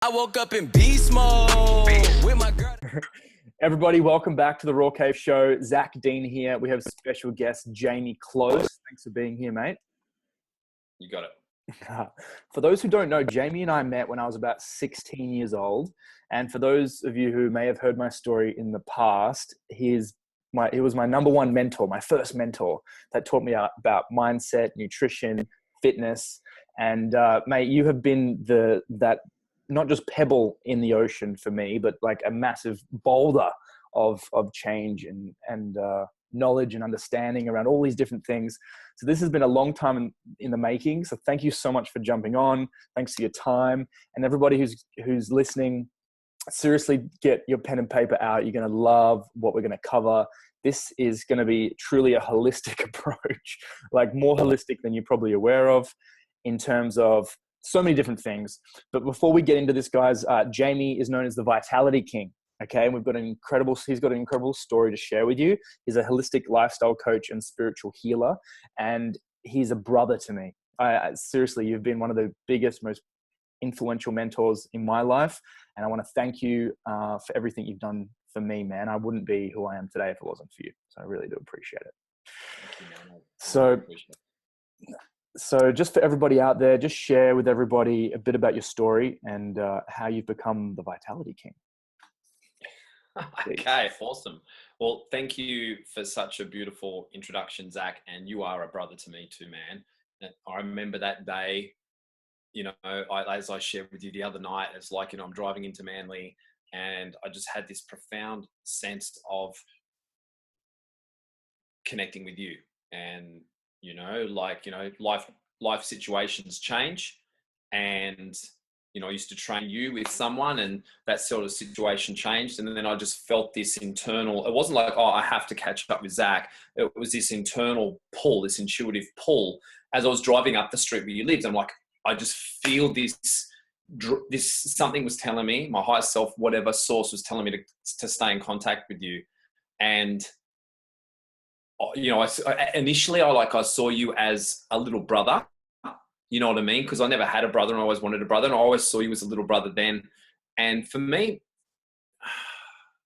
I woke up in beast mode with my girl. Everybody, welcome back to the Raw Cave Show. Zach Dean here. We have special guest Jamie Close. Thanks for being here, mate. You got it. For those who don't know, Jamie and I met when I was about 16 years old. And for those of you who may have heard my story in the past, he was my number one mentor, my first mentor that taught me about mindset, nutrition, fitness. And mate, you have been that not just pebble in the ocean for me, but like a massive boulder of change and knowledge and understanding around all these different things. So this has been a long time in the making. So thank you so much for jumping on. Thanks for your time. And everybody who's listening, seriously get your pen and paper out. You're going to love what we're going to cover. This is going to be truly a holistic approach, like more holistic than you're probably aware of in terms of so many different things. But before we get into this, guys, Jamie is known as the Vitality King. Okay. And he's got an incredible story to share with you. He's a holistic lifestyle coach and spiritual healer. And he's a brother to me. Seriously, you've been one of the biggest, most influential mentors in my life. And I want to thank you for everything you've done for me, man. I wouldn't be who I am today if it wasn't for you. So I really do appreciate it. Thank you, man. So just for everybody out there, just share with everybody a bit about your story and how you've become the Vitality King. Okay, awesome. Well, thank you for such a beautiful introduction, Zach. And you are a brother to me too, man. And I remember that day, as I shared with you the other night, it's like, I'm driving into Manly and I just had this profound sense of connecting with you. And life situations change, and I used to train you with someone, and that sort of situation changed, and then I just felt this internal. It wasn't like, I have to catch up with Zach. It was this internal pull, this intuitive pull. As I was driving up the street where you lived, I'm like, I just feel this something was telling me, my higher self, whatever source was telling me to stay in contact with you, and. Initially I saw you as a little brother, you know what I mean? Because I never had a brother and I always wanted a brother, and I always saw you as a little brother then. And for me,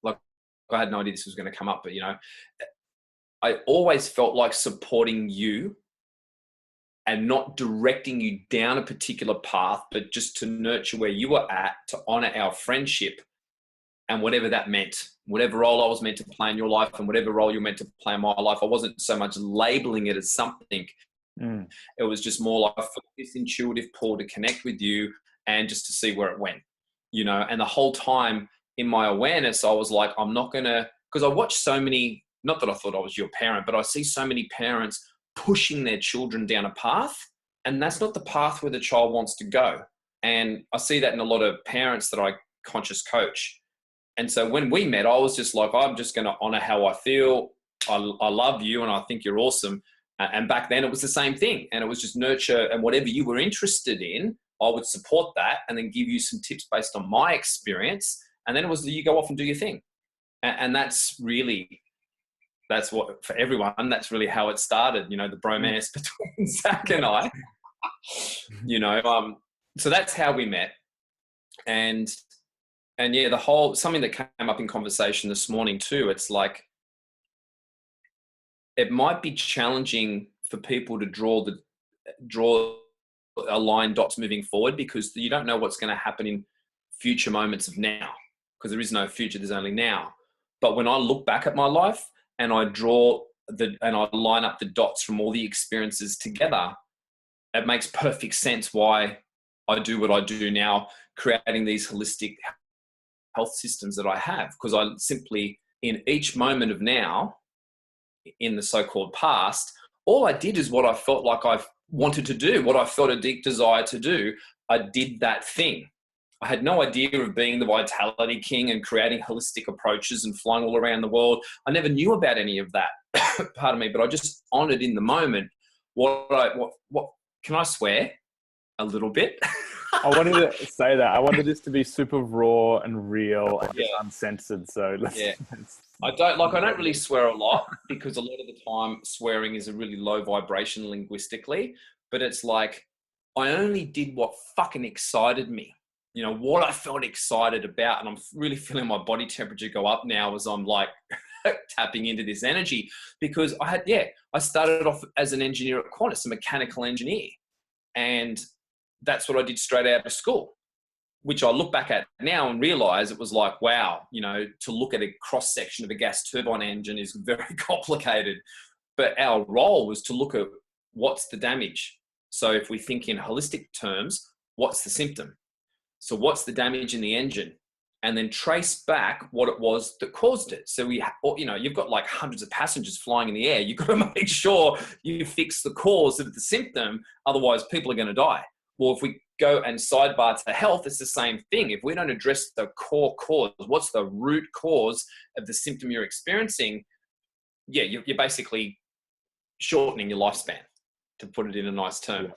like, I had no idea this was going to come up, but I always felt like supporting you and not directing you down a particular path, but just to nurture where you were at, to honor our friendship and whatever that meant. Whatever role I was meant to play in your life and whatever role you're meant to play in my life, I wasn't so much labeling it as something. It was just more like I felt this intuitive pull to connect with you and just to see where it went, and the whole time in my awareness, I was like, I'm not going to, because I watched so many, not that I thought I was your parent, but I see so many parents pushing their children down a path, and that's not the path where the child wants to go. And I see that in a lot of parents that I conscious coach. And so when we met, I was just like, I'm just going to honor how I feel. I love you and I think you're awesome. And back then it was the same thing. And it was just nurture, and whatever you were interested in, I would support that and then give you some tips based on my experience. And then it was, you go off and do your thing. And that's what, for everyone, that's really how it started, the bromance between Zach and I, so that's how we met. And yeah, something that came up in conversation this morning too, it's like, it might be challenging for people to draw a line dots moving forward, because you don't know what's going to happen in future moments of now, because there is no future, there's only now. But when I look back at my life and I I line up the dots from all the experiences together, it makes perfect sense why I do what I do now, creating these holistic health systems that I have, because I simply, in each moment of now, in the so-called past, all I did is what I felt like I wanted to do, what I felt a deep desire to do. I did that thing. I had no idea of being the Vitality King and creating holistic approaches and flying all around the world. I never knew about any of that, pardon me, but I just honored in the moment what can I swear a little bit? I wanted to say that. I wanted this to be super raw and real and just uncensored. So I don't really swear a lot, because a lot of the time swearing is a really low vibration linguistically, but it's like, I only did what fucking excited me. what I felt excited about, and I'm really feeling my body temperature go up now as I'm like tapping into this energy, because I started off as an engineer at Qantas, a mechanical engineer. And that's what I did straight out of school, which I look back at now and realize it was like, wow, to look at a cross section of a gas turbine engine is very complicated. But our role was to look at what's the damage. So if we think in holistic terms, what's the symptom? So what's the damage in the engine? And then trace back what it was that caused it. So you've got like hundreds of passengers flying in the air. You've got to make sure you fix the cause of the symptom. Otherwise, people are going to die. Well, if we go and sidebar to health, it's the same thing. If we don't address the core cause, what's the root cause of the symptom you're experiencing? Yeah, you're basically shortening your lifespan, to put it in a nice term.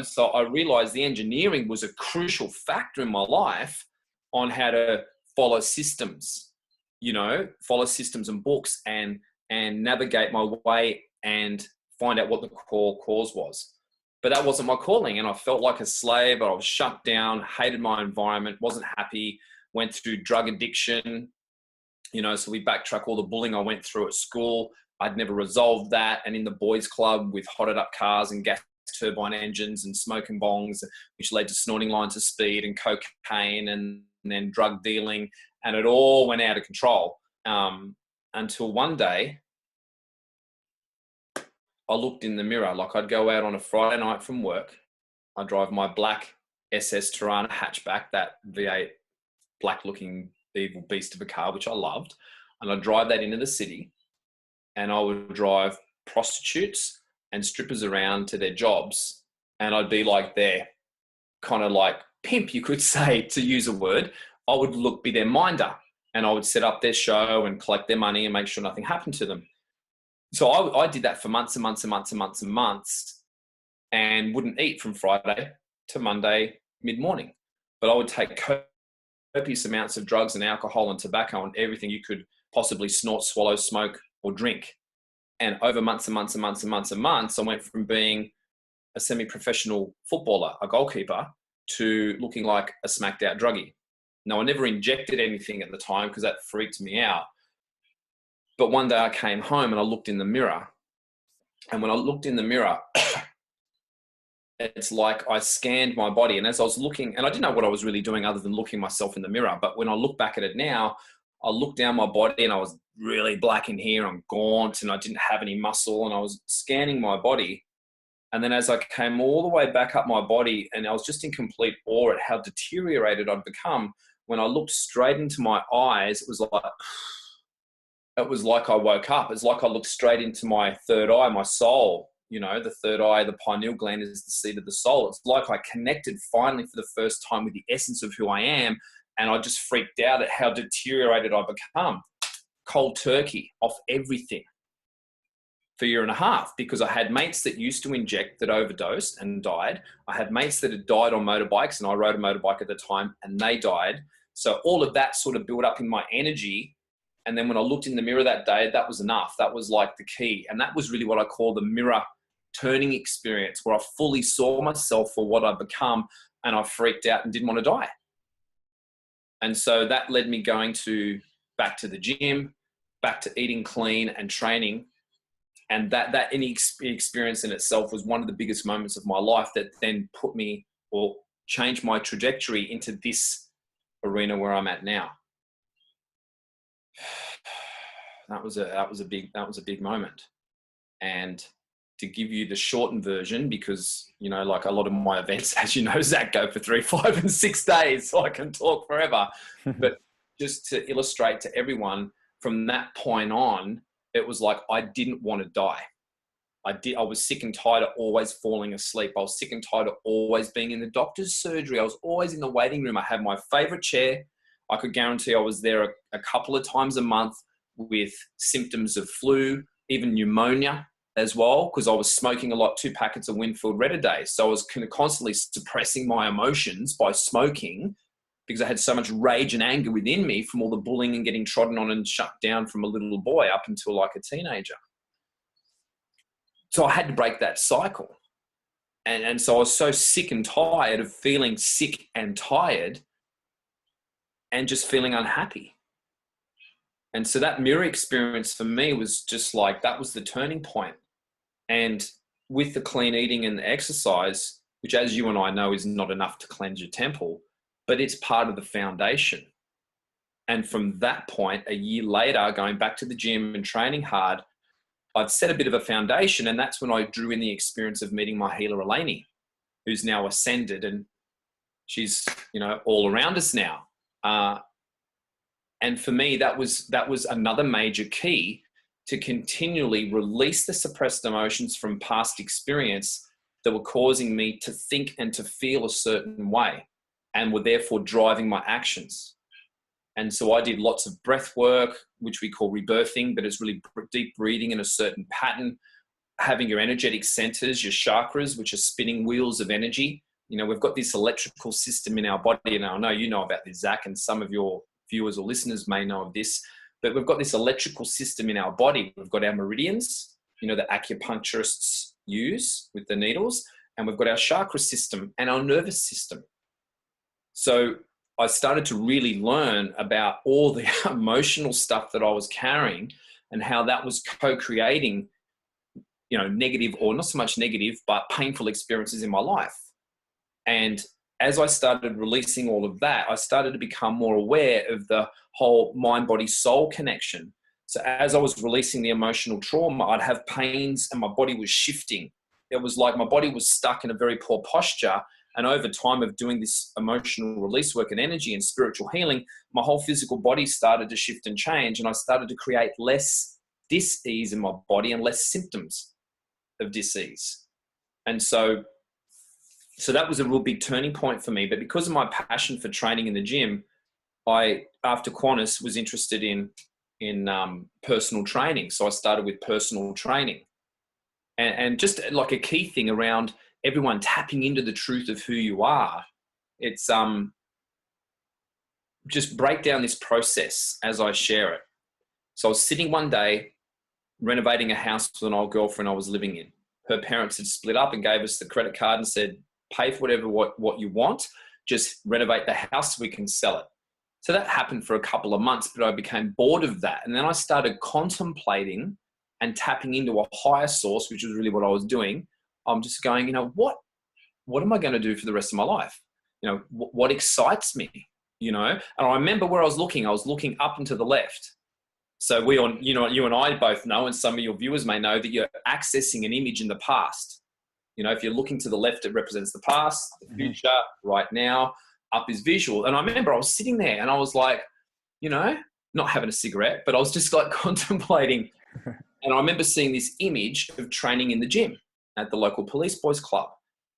So I realized the engineering was a crucial factor in my life on how to follow systems, follow systems and books and navigate my way and find out what the core cause was. But that wasn't my calling, and I felt like a slave. I was shut down, hated my environment, wasn't happy, went through drug addiction, so we backtrack all the bullying I went through at school. I'd never resolved that. And in the boys club with hotted up cars and gas turbine engines and smoking bongs, which led to snorting lines of speed and cocaine and then drug dealing. And it all went out of control until one day I looked in the mirror. Like, I'd go out on a Friday night from work. I drive my black SS Tirana hatchback, that V8 black looking evil beast of a car, which I loved. And I'd drive that into the city, and I would drive prostitutes and strippers around to their jobs. And I'd be like their kind of like pimp, you could say, to use a word. I would be their minder, and I would set up their show and collect their money and make sure nothing happened to them. So I did that for months and months and months and months and months, and wouldn't eat from Friday to Monday mid-morning. But I would take copious amounts of drugs and alcohol and tobacco and everything you could possibly snort, swallow, smoke, or drink. And over months and months and months and months and months, I went from being a semi-professional footballer, a goalkeeper, to looking like a smacked out druggie. Now, I never injected anything at the time because that freaked me out. But one day I came home and I looked in the mirror. And when I looked in the mirror, it's like I scanned my body. And as I was looking, and I didn't know what I was really doing other than looking myself in the mirror. But when I look back at it now, I looked down my body and I was really black in here. I'm gaunt and I didn't have any muscle, and I was scanning my body. And then as I came all the way back up my body, and I was just in complete awe at how deteriorated I'd become, when I looked straight into my eyes, it was like I woke up. It's like I looked straight into my third eye, my soul. The third eye, the pineal gland, is the seat of the soul. It's like I connected finally for the first time with the essence of who I am. And I just freaked out at how deteriorated I'd become. Cold turkey off everything for a year and a half, because I had mates that used to inject that overdosed and died. I had mates that had died on motorbikes, and I rode a motorbike at the time, and they died. So all of that sort of built up in my energy. And then when I looked in the mirror that day, that was enough. That was like the key. And that was really what I call the mirror turning experience, where I fully saw myself for what I'd become, and I freaked out and didn't want to die. And so that led me back to the gym, back to eating clean and training. And that any experience in itself was one of the biggest moments of my life that then put me, or changed my trajectory into this arena where I'm at now. That was a big moment. And to give you the shortened version, because, like a lot of my events, as you know, Zach, go for 3, 5, and 6 days, so I can talk forever. But just to illustrate to everyone, from that point on, it was like I didn't want to die. I was sick and tired of always falling asleep. I was sick and tired of always being in the doctor's surgery. I was always in the waiting room. I had my favorite chair. I could guarantee I was there a couple of times a month with symptoms of flu, even pneumonia as well, because I was smoking a lot, 2 packets of Winfield Red a day. So I was constantly suppressing my emotions by smoking, because I had so much rage and anger within me from all the bullying and getting trodden on and shut down from a little boy up until like a teenager. So I had to break that cycle. And so I was so sick and tired of feeling sick and tired and just feeling unhappy. And so that mirror experience for me was just like, that was the turning point. And with the clean eating and the exercise, which as you and I know is not enough to cleanse your temple, but it's part of the foundation. And from that point, a year later, going back to the gym and training hard, I'd set a bit of a foundation. And that's when I drew in the experience of meeting my healer, Elaine, who's now ascended, and she's, all around us now. And for me, that was another major key to continually release the suppressed emotions from past experience that were causing me to think and to feel a certain way and were therefore driving my actions. And so I did lots of breath work, which we call rebirthing, but it's really deep breathing in a certain pattern, having your energetic centers, your chakras, which are spinning wheels of energy. We've got this electrical system in our body, and I know you know about this, Zach, and some of your viewers or listeners may know of this, but we've got this electrical system in our body. We've got our meridians, that acupuncturists use with the needles, and we've got our chakra system and our nervous system. So I started to really learn about all the emotional stuff that I was carrying and how that was co-creating, negative, or not so much negative, but painful experiences in my life. And as I started releasing all of that, I started to become more aware of the whole mind, body, soul connection. So as I was releasing the emotional trauma, I'd have pains and my body was shifting. It was like my body was stuck in a very poor posture. And over time of doing this emotional release work and energy and spiritual healing, my whole physical body started to shift and change. And I started to create less dis-ease in my body and less symptoms of dis-ease. And so that was a real big turning point for me. But because of my passion for training in the gym, I, after Qantas, was interested in personal training. So I started with personal training. And just like a key thing around everyone tapping into the truth of who you are, it's just break down this process as I share it. So I was sitting one day renovating a house with an old girlfriend I was living in. Her parents had split up and gave us the credit card and said, pay for whatever what you want, just renovate the house so we can sell it. So that happened for a couple of months, but I became bored of that. And then I started contemplating and tapping into a higher source, which is really what I was doing. I'm just going, what am I going to do for the rest of my life? What excites me, And I remember where I was looking up and to the left. So you and I both know, and some of your viewers may know, that you're accessing an image in the past. If you're looking to the left, it represents the past, the future, right now. Up is visual. And I remember I was sitting there and I was like, not having a cigarette, but I was just like contemplating. And I remember seeing this image of training in the gym at the local police boys club.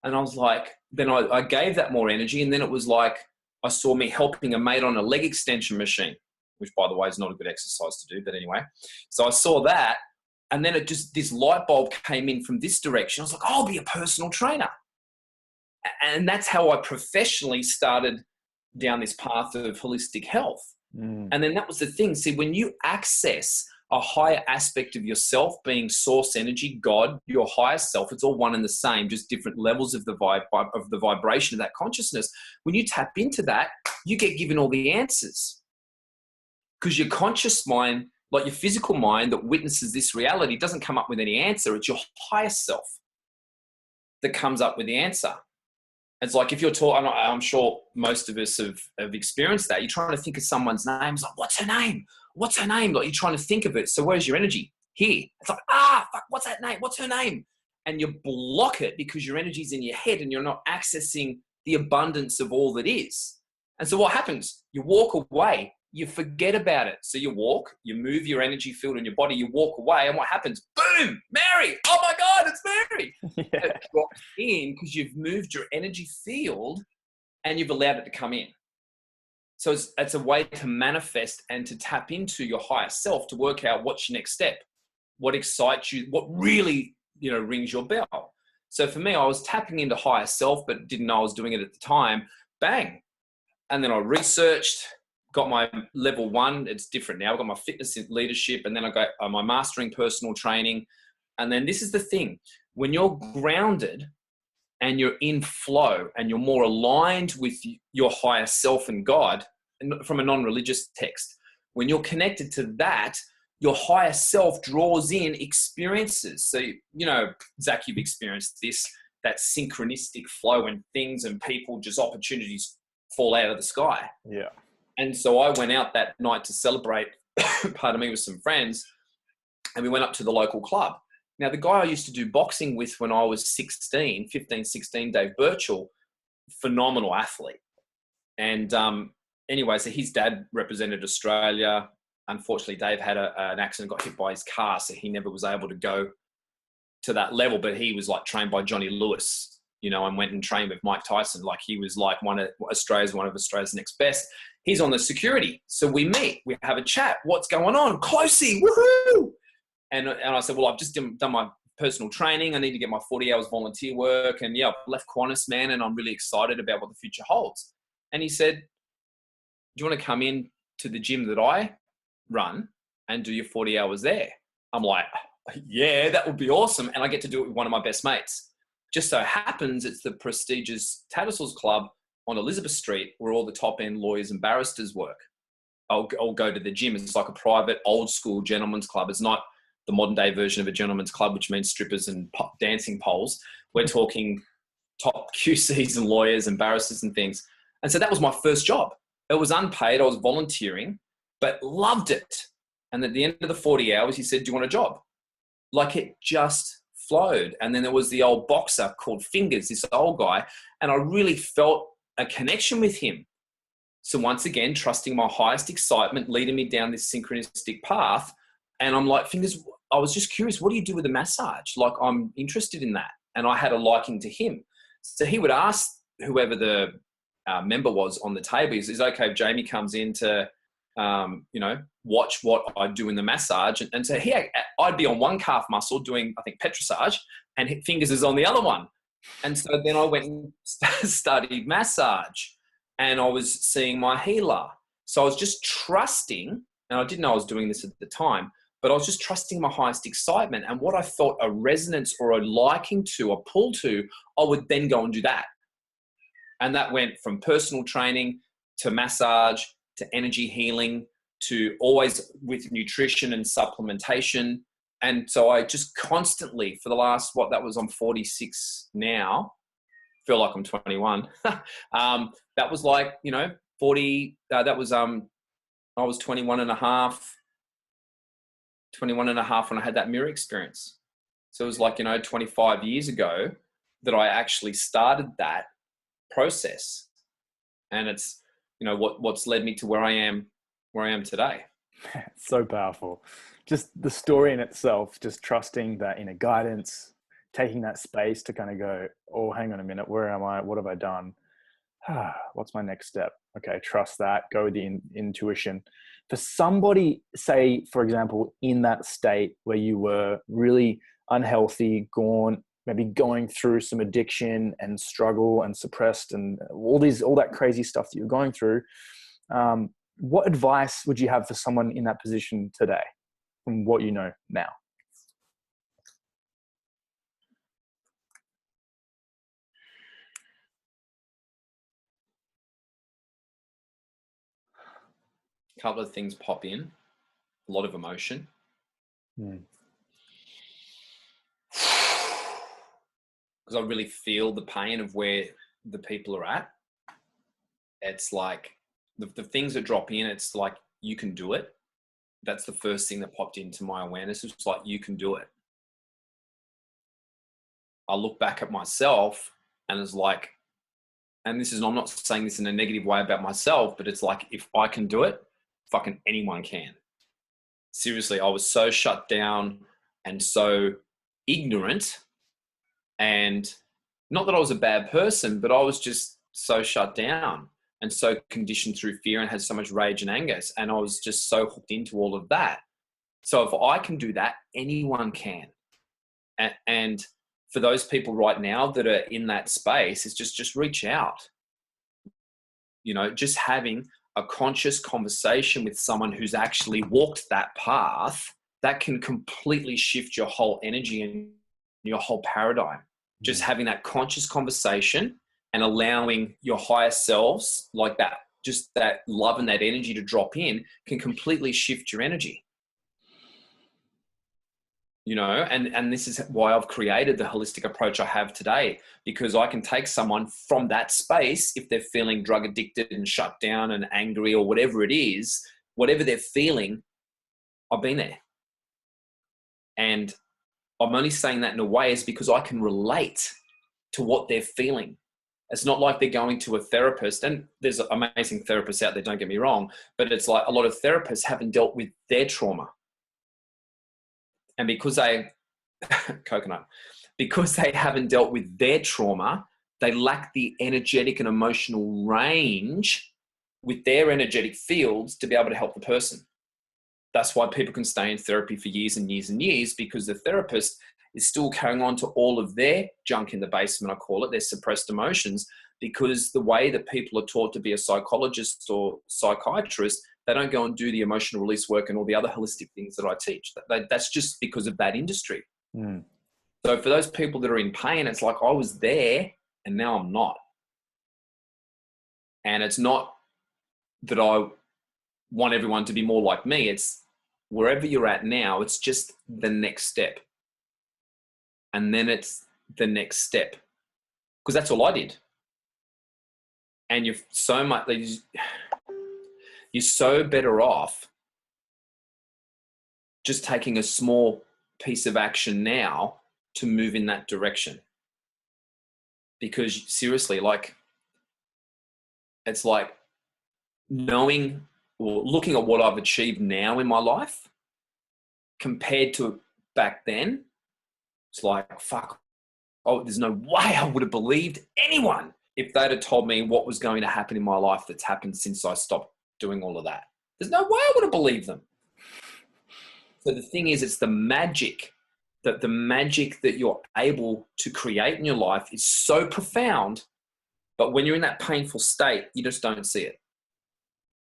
And I was like, then I gave that more energy. And then it was like, I saw me helping a mate on a leg extension machine, which by the way is not a good exercise to do, but anyway. So I saw that. And then this light bulb came in from this direction. I was like, I'll be a personal trainer. And that's how I professionally started down this path of holistic health. And then that was the thing. See, when you access a higher aspect of yourself, being source energy, God, your higher self, it's all one and the same, just different levels of the vibration of that consciousness. When you tap into that, you get given all the answers. Because your conscious mind, like your physical mind that witnesses this reality, doesn't come up with any answer. It's your higher self that comes up with the answer. It's like if you're talking, I'm sure most of us have experienced that. You're trying to think of someone's name. It's like, what's her name? What's her name? Like you're trying to think of it. So where's your energy? Here. It's like, fuck, what's that name? What's her name? And you block it because your energy's in your head and you're not accessing the abundance of all that is. And so what happens? You walk away. You forget about it. So you walk, you move your energy field in your body, you walk away, and what happens? Boom! Mary! Oh my God, it's Mary! Yeah. It drops in because you've moved your energy field and you've allowed it to come in. So it's a way to manifest and to tap into your higher self to work out what's your next step, what excites you, what really, rings your bell. So for me, I was tapping into higher self, but didn't know I was doing it at the time. Bang! And then I researched, got my level 1. It's different now. I've got my fitness leadership, and then I got my mastering personal training. And then this is the thing. When you're grounded and you're in flow and you're more aligned with your higher self and God, from a non-religious text. When you're connected to that, your higher self draws in experiences. So, you know, Zach, you've experienced this, that synchronistic flow when things and people, just opportunities fall out of the sky. Yeah. And so I went out that night to celebrate, pardon me, with some friends, and we went up to the local club. Now, the guy I used to do boxing with when I was 15, 16, Dave Birchall, phenomenal athlete. And anyway, so his dad represented Australia. Unfortunately, Dave had an accident, got hit by his car, so he never was able to go to that level. But he was like trained by Johnny Lewis, you know, and went and trained with Mike Tyson. Like he was like one of Australia's next best. He's on the security. So we meet, we have a chat. What's going on? Closey, woohoo! And I said, well, I've just done my personal training. I need to get my 40 hours volunteer work. And yeah, I've left Qantas, man, and I'm really excited about what the future holds. And he said, do you want to come in to the gym that I run and do your 40 hours there? I'm like, yeah, that would be awesome. And I get to do it with one of my best mates. Just so happens it's the prestigious Tattersalls Club on Elizabeth Street where all the top end lawyers and barristers work. I'll go to the gym. It's like a private old school gentleman's club. It's not the modern day version of a gentleman's club, which means strippers and dancing poles. We're talking top QCs and lawyers and barristers and things. And so that was my first job. It was unpaid. I was volunteering, but loved it. And at the end of the 40 hours, he said, do you want a job? Like it just flowed. And then there was the old boxer called Fingers, this old guy. And I really felt a connection with him. So once again, trusting my highest excitement, leading me down this synchronistic path. And I'm like, Fingers, I was just curious, what do you do with a massage? Like, I'm interested in that. And I had a liking to him. So he would ask whoever the member was on the table, is okay if Jamie comes in to, you know, watch what I do in the massage. And so I'd be on one calf muscle doing, I think, petrissage, and Fingers is on the other one. And so then I went and studied massage, and I was seeing my healer. So I was just trusting, and I didn't know I was doing this at the time, but I was just trusting my highest excitement. And what I felt a resonance or a liking to, a pull to, I would then go and do that. And that went from personal training to massage to energy healing to always with nutrition and supplementation. And so I just constantly, for the last, I'm 46 now, feel like I'm 21. That was like, you know, 40, I was 21 and a half when I had that mirror experience. So it was like, you know, 25 years ago that I actually started that process. And it's, you know, what's led me to where I am today. So powerful. Just the story in itself, just trusting that inner guidance, taking that space to kind of go, oh, hang on a minute, where am I? What have I done? What's my next step? Okay, trust that, go with the intuition. For somebody, say, for example, in that state where you were really unhealthy, maybe going through some addiction and struggle and suppressed and all that crazy stuff that you're going through, what advice would you have for someone in that position today from what you know now? A couple of things pop in. A lot of emotion. Because I really feel the pain of where the people are at. It's like the things that drop in, it's like, you can do it. That's the first thing that popped into my awareness. It's like, you can do it. I look back at myself and it's like, and I'm not saying this in a negative way about myself, but it's like, if I can do it, fucking anyone can. Seriously, I was so shut down and so ignorant, and not that I was a bad person, but I was just so shut down and so conditioned through fear and had so much rage and anger. And I was just so hooked into all of that. So if I can do that, anyone can. And for those people right now that are in that space, is just reach out. You know, just having a conscious conversation with someone who's actually walked that path, that can completely shift your whole energy and your whole paradigm. Just having that conscious conversation and allowing your higher selves, like that just that love and that energy to drop in can completely shift your energy. You know, and this is why I've created the holistic approach I have today, because I can take someone from that space, if they're feeling drug addicted and shut down and angry or whatever it is, whatever they're feeling, I've been there. And I'm only saying that in a way is because I can relate to what they're feeling. It's not like they're going to a therapist, and there's amazing therapists out there, don't get me wrong, but it's like a lot of therapists haven't dealt with their trauma. And because because they haven't dealt with their trauma, they lack the energetic and emotional range with their energetic fields to be able to help the person. That's why people can stay in therapy for years and years and years, because the therapist is still carrying on to all of their junk in the basement, I call it, their suppressed emotions, because the way that people are taught to be a psychologist or psychiatrist, they don't go and do the emotional release work and all the other holistic things that I teach. That's just because of that industry. Mm. So for those people that are in pain, it's like I was there and now I'm not. And it's not that I want everyone to be more like me. It's wherever you're at now, it's just the next step. And then it's the next step. Because that's all I did. And you're so better off just taking a small piece of action now to move in that direction. Because seriously, like, it's like knowing or looking at what I've achieved now in my life compared to back then, it's like, fuck, oh, there's no way I would have believed anyone if they'd have told me what was going to happen in my life that's happened since I stopped doing all of that. There's no way I would have believed them. So the thing is, it's the magic that you're able to create in your life is so profound, but when you're in that painful state, you just don't see it.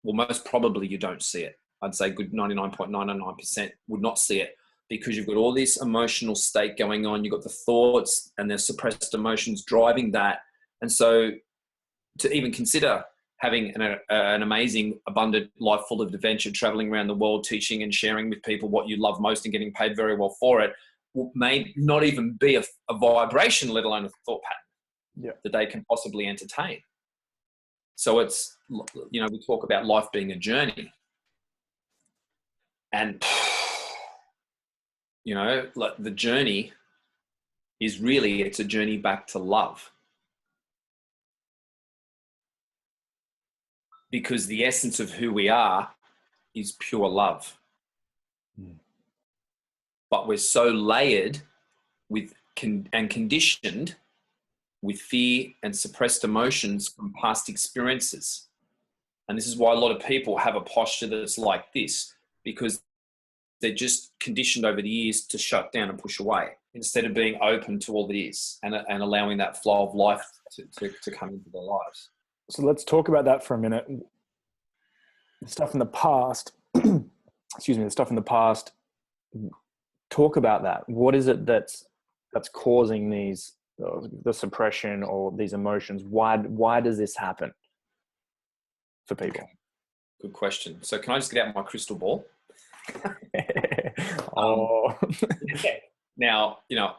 Well, most probably you don't see it. I'd say good 99.999% would not see it, because you've got all this emotional state going on. You've got the thoughts and the suppressed emotions driving that. And so to even consider having an amazing, abundant life full of adventure, traveling around the world, teaching and sharing with people what you love most and getting paid very well for it, may not even be a vibration, let alone a thought pattern that they can possibly entertain. So it's, you know, we talk about life being a journey. And, you know, like the journey is really, it's a journey back to love. Because the essence of who we are is pure love. Mm. But we're so layered with and conditioned with fear and suppressed emotions from past experiences. And this is why a lot of people have a posture that's like this, because they're just conditioned over the years to shut down and push away instead of being open to all that is and allowing that flow of life to come into their lives. So let's talk about that for a minute. The stuff in the past, the stuff in the past, talk about that. What is it that's causing these, the suppression or these emotions? Why does this happen for people? Okay. Good question. So can I just get out my crystal ball? Now, you know,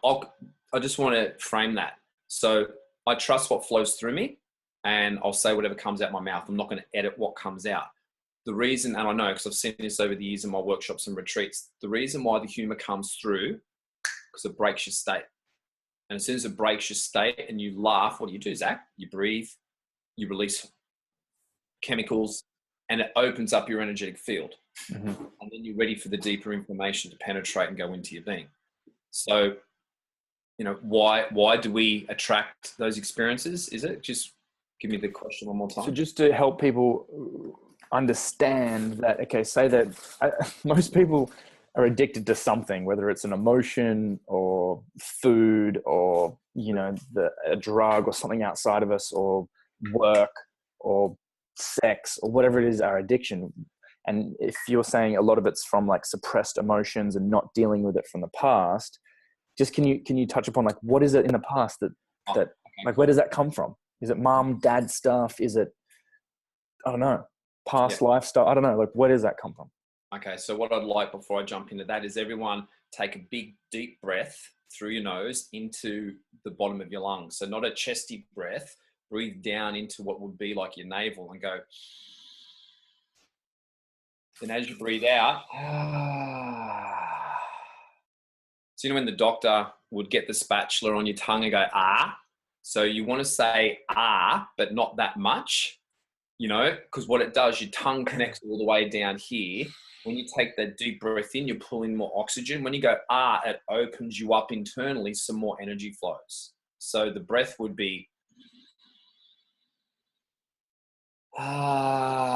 I just want to frame that. So I trust what flows through me, and I'll say whatever comes out my mouth. I'm not going to edit what comes out. The reason, and I know because I've seen this over the years in my workshops and retreats, the reason why the humor comes through, because it breaks your state. And as soon as it breaks your state and you laugh, what do, Zach? You breathe, you release chemicals, and it opens up your energetic field. Mm-hmm. And then you're ready for the deeper information to penetrate and go into your being. So, you know, why do we attract those experiences? Is it just, give me the question one more time. So just to help people understand that, okay, say that most people are addicted to something, whether it's an emotion or food or, you know, a drug or something outside of us or work or sex or whatever it is, our addiction. And if you're saying a lot of it's from like suppressed emotions and not dealing with it from the past, just can you touch upon like, what is it in the past that like, where does that come from? Is it mom, dad stuff? Is it I don't know, past lifestyle? I don't know. Like, where does that come from? Okay, so what I'd like before I jump into that is everyone take a big, deep breath through your nose into the bottom of your lungs. So not a chesty breath. Breathe down into what would be like your navel and go. Then as you breathe out, so you know when the doctor would get the spatula on your tongue and go, ah? So you want to say ah, but not that much, you know, because what it does, your tongue connects all the way down here. When you take that deep breath in, you're pulling more oxygen. When you go ah, it opens you up internally, some more energy flows. So the breath would be ah.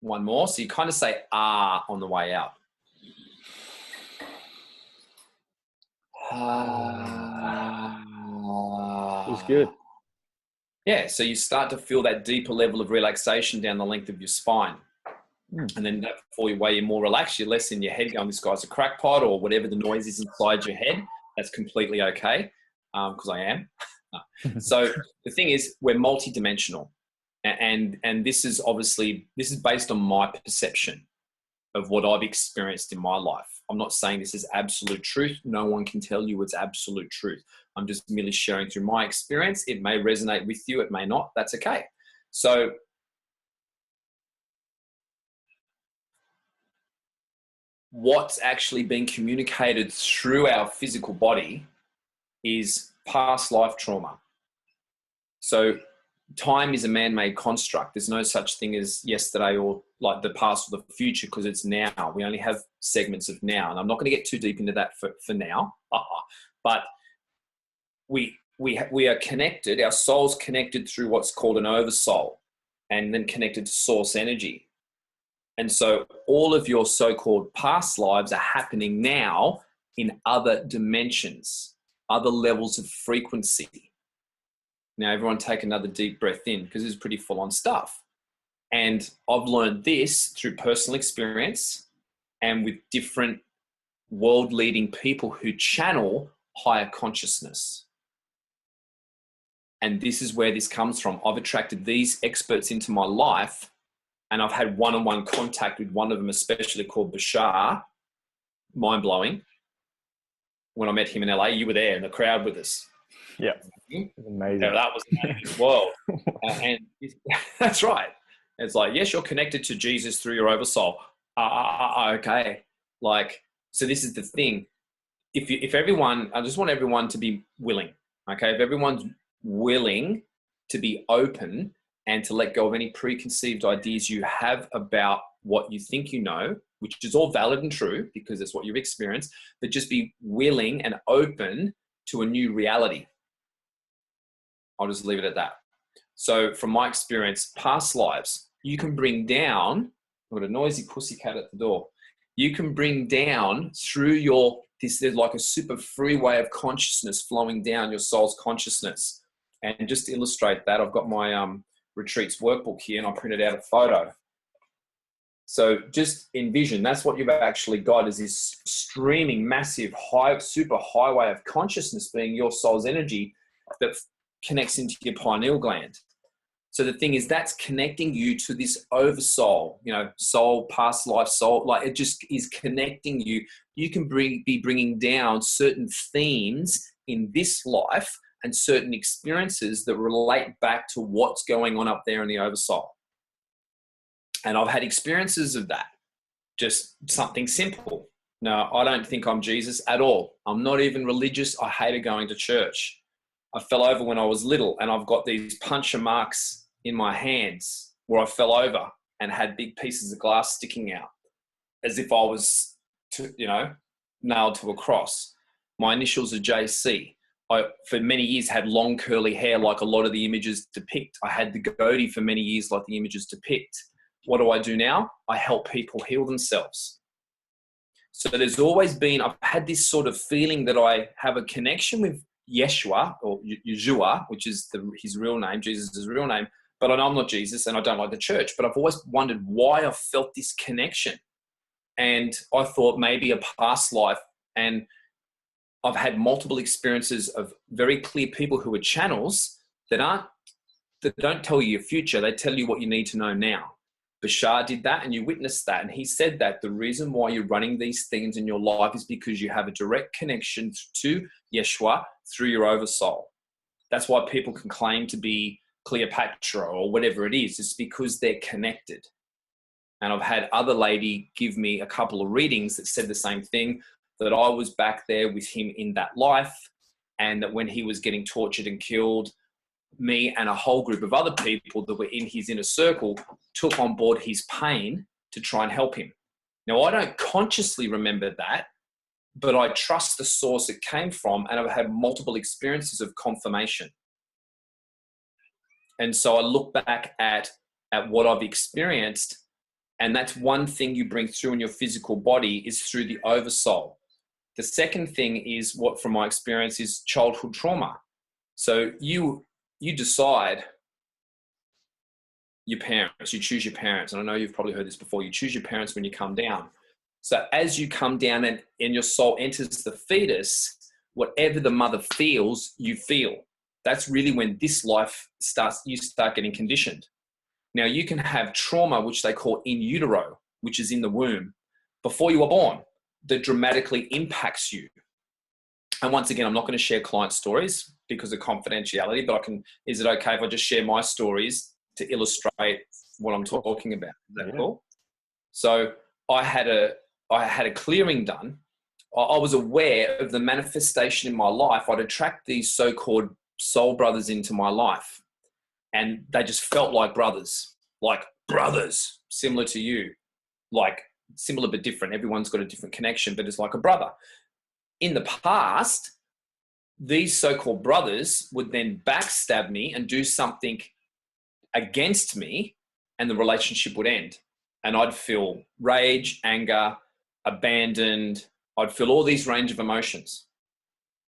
One more. So you kind of say ah on the way out. It was good. Yeah, so you start to feel that deeper level of relaxation down the length of your spine. And then before you way you're more relaxed, you're less in your head going, this guy's a crackpot, or whatever the noise is inside your head. That's completely okay, because I am. So the thing is, we're multidimensional. And this is based on my perception of what I've experienced in my life. I'm not saying this is absolute truth. No one can tell you it's absolute truth. I'm just merely sharing through my experience. It may resonate with you. It may not. That's okay. So what's actually being communicated through our physical body is past life trauma. So time is a man-made construct. There's no such thing as yesterday or like the past or the future, because it's now. We only have segments of now. And I'm not going to get too deep into that for now. But we are connected. Our soul's connected through what's called an oversoul, and then connected to source energy. And so all of your so-called past lives are happening now in other dimensions, other levels of frequency. Now, everyone take another deep breath in, because it's pretty full-on stuff. And I've learned this through personal experience and with different world-leading people who channel higher consciousness. And this is where this comes from. I've attracted these experts into my life, and I've had one-on-one contact with one of them, especially called Bashar. Mind-blowing. When I met him in LA, you were there in the crowd with us. Yeah, amazing. Yeah, that was the world. And that's right. It's like, yes, you're connected to Jesus through your oversoul. Okay. Like, so this is the thing. If everyone, I just want everyone to be willing. Okay. If everyone's willing to be open and to let go of any preconceived ideas you have about what you think you know, which is all valid and true because it's what you've experienced, but just be willing and open to a new reality. I'll just leave it at that. So from my experience, past lives, you can bring down, I've got a noisy pussycat at the door. You can bring down through there's like a super freeway of consciousness flowing down your soul's consciousness. And just to illustrate that, I've got my retreats workbook here, and I printed out a photo. So just envision, that's what you've actually got, is this streaming, massive, super highway of consciousness being your soul's energy that connects into your pineal gland. So the thing is, that's connecting you to this oversoul, soul, past life, soul, like it just is connecting you. You can be bringing down certain themes in this life and certain experiences that relate back to what's going on up there in the oversoul. And I've had experiences of that, just something simple. No, I don't think I'm Jesus at all. I'm not even religious. I hated going to church. I fell over when I was little, and I've got these puncture marks in my hands where I fell over and had big pieces of glass sticking out as if I was, nailed to a cross. My initials are JC. I, for many years, had long curly hair like a lot of the images depict. I had the goatee for many years like the images depict. What do I do now? I help people heal themselves. So there's always been, I've had this sort of feeling that I have a connection with Yeshua, or Yeshua, which is his real name, Jesus' real name, but I know I'm not Jesus and I don't like the church, but I've always wondered why I felt this connection. And I thought maybe a past life, and I've had multiple experiences of very clear people who are channels that don't tell you your future. They tell you what you need to know now. Bashar did that, and you witnessed that. And he said that the reason why you're running these things in your life is because you have a direct connection to Yeshua through your oversoul. That's why people can claim to be Cleopatra or whatever it is. It's because they're connected. And I've had other lady give me a couple of readings that said the same thing, that I was back there with him in that life, and that when he was getting tortured and killed, me and a whole group of other people that were in his inner circle took on board his pain to try and help him. Now, I don't consciously remember that, but I trust the source it came from, and I've had multiple experiences of confirmation. And so I look back at what I've experienced, and that's one thing you bring through in your physical body is through the oversoul. The second thing is, what from my experience, is childhood trauma. So you decide your parents, you choose your parents. And I know you've probably heard this before. You choose your parents when you come down. So as you come down and your soul enters the fetus, whatever the mother feels, you feel. That's really when this life starts, you start getting conditioned. Now you can have trauma, which they call in utero, which is in the womb, before you are born, that dramatically impacts you. And once again, I'm not going to share client stories because of confidentiality, but is it okay if I just share my stories to illustrate what I'm talking about? Is that cool? So I had a clearing done. I was aware of the manifestation in my life. I'd attract these so-called soul brothers into my life, and they just felt like brothers, similar to you, like similar but different. Everyone's got a different connection, but it's like a brother. In the past, these so-called brothers would then backstab me and do something against me, and the relationship would end. And I'd feel rage, anger, abandoned. I'd feel all these range of emotions.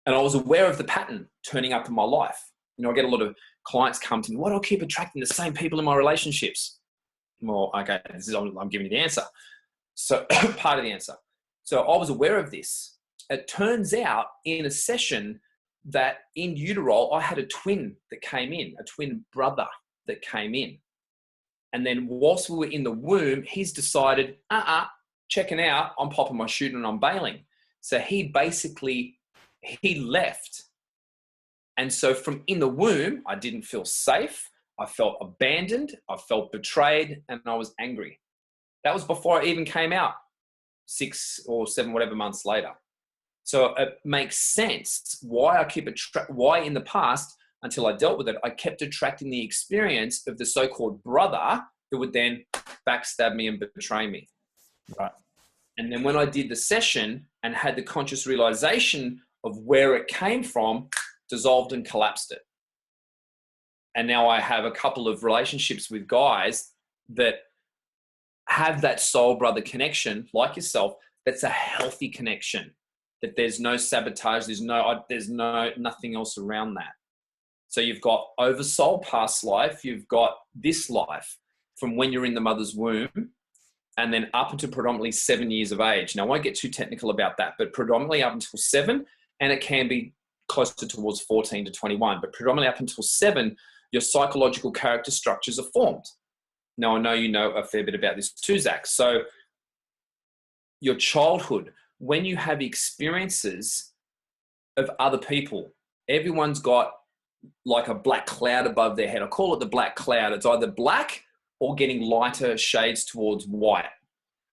And I was aware of the pattern turning up in my life. You know, I get a lot of clients come to me, why do I keep attracting the same people in my relationships? Well, okay, I'm giving you the answer. So part of the answer. So I was aware of this. It turns out in a session that in utero, I had a twin that came in, a twin brother that came in. And then whilst we were in the womb, he's decided, checking out, I'm popping my chute and I'm bailing. So he left. And so from in the womb, I didn't feel safe. I felt abandoned. I felt betrayed, and I was angry. That was before I even came out 6 or 7, whatever months later. So it makes sense why why in the past, until I dealt with it, I kept attracting the experience of the so-called brother who would then backstab me and betray me. Right. And then when I did the session and had the conscious realization of where it came from, dissolved and collapsed it. And now I have a couple of relationships with guys that have that soul brother connection, like yourself, that's a healthy connection, that there's no sabotage, there's nothing else around that. So you've got oversoul past life, you've got this life from when you're in the mother's womb, and then up until predominantly 7 years of age. Now I won't get too technical about that, but predominantly up until 7, and it can be closer towards 14 to 21, but predominantly up until 7, your psychological character structures are formed. Now, I know you know a fair bit about this too, Zach. So your childhood, when you have experiences of other people, everyone's got like a black cloud above their head. I call it the black cloud. It's either black or getting lighter shades towards white.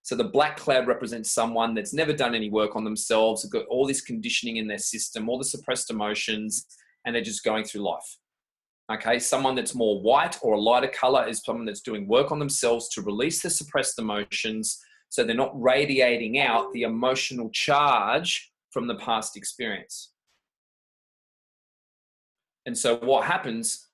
So the black cloud represents someone that's never done any work on themselves, have got all this conditioning in their system, all the suppressed emotions, and they're just going through life. Okay, someone that's more white or a lighter color is someone that's doing work on themselves to release the suppressed emotions, so they're not radiating out the emotional charge from the past experience. And so what happens,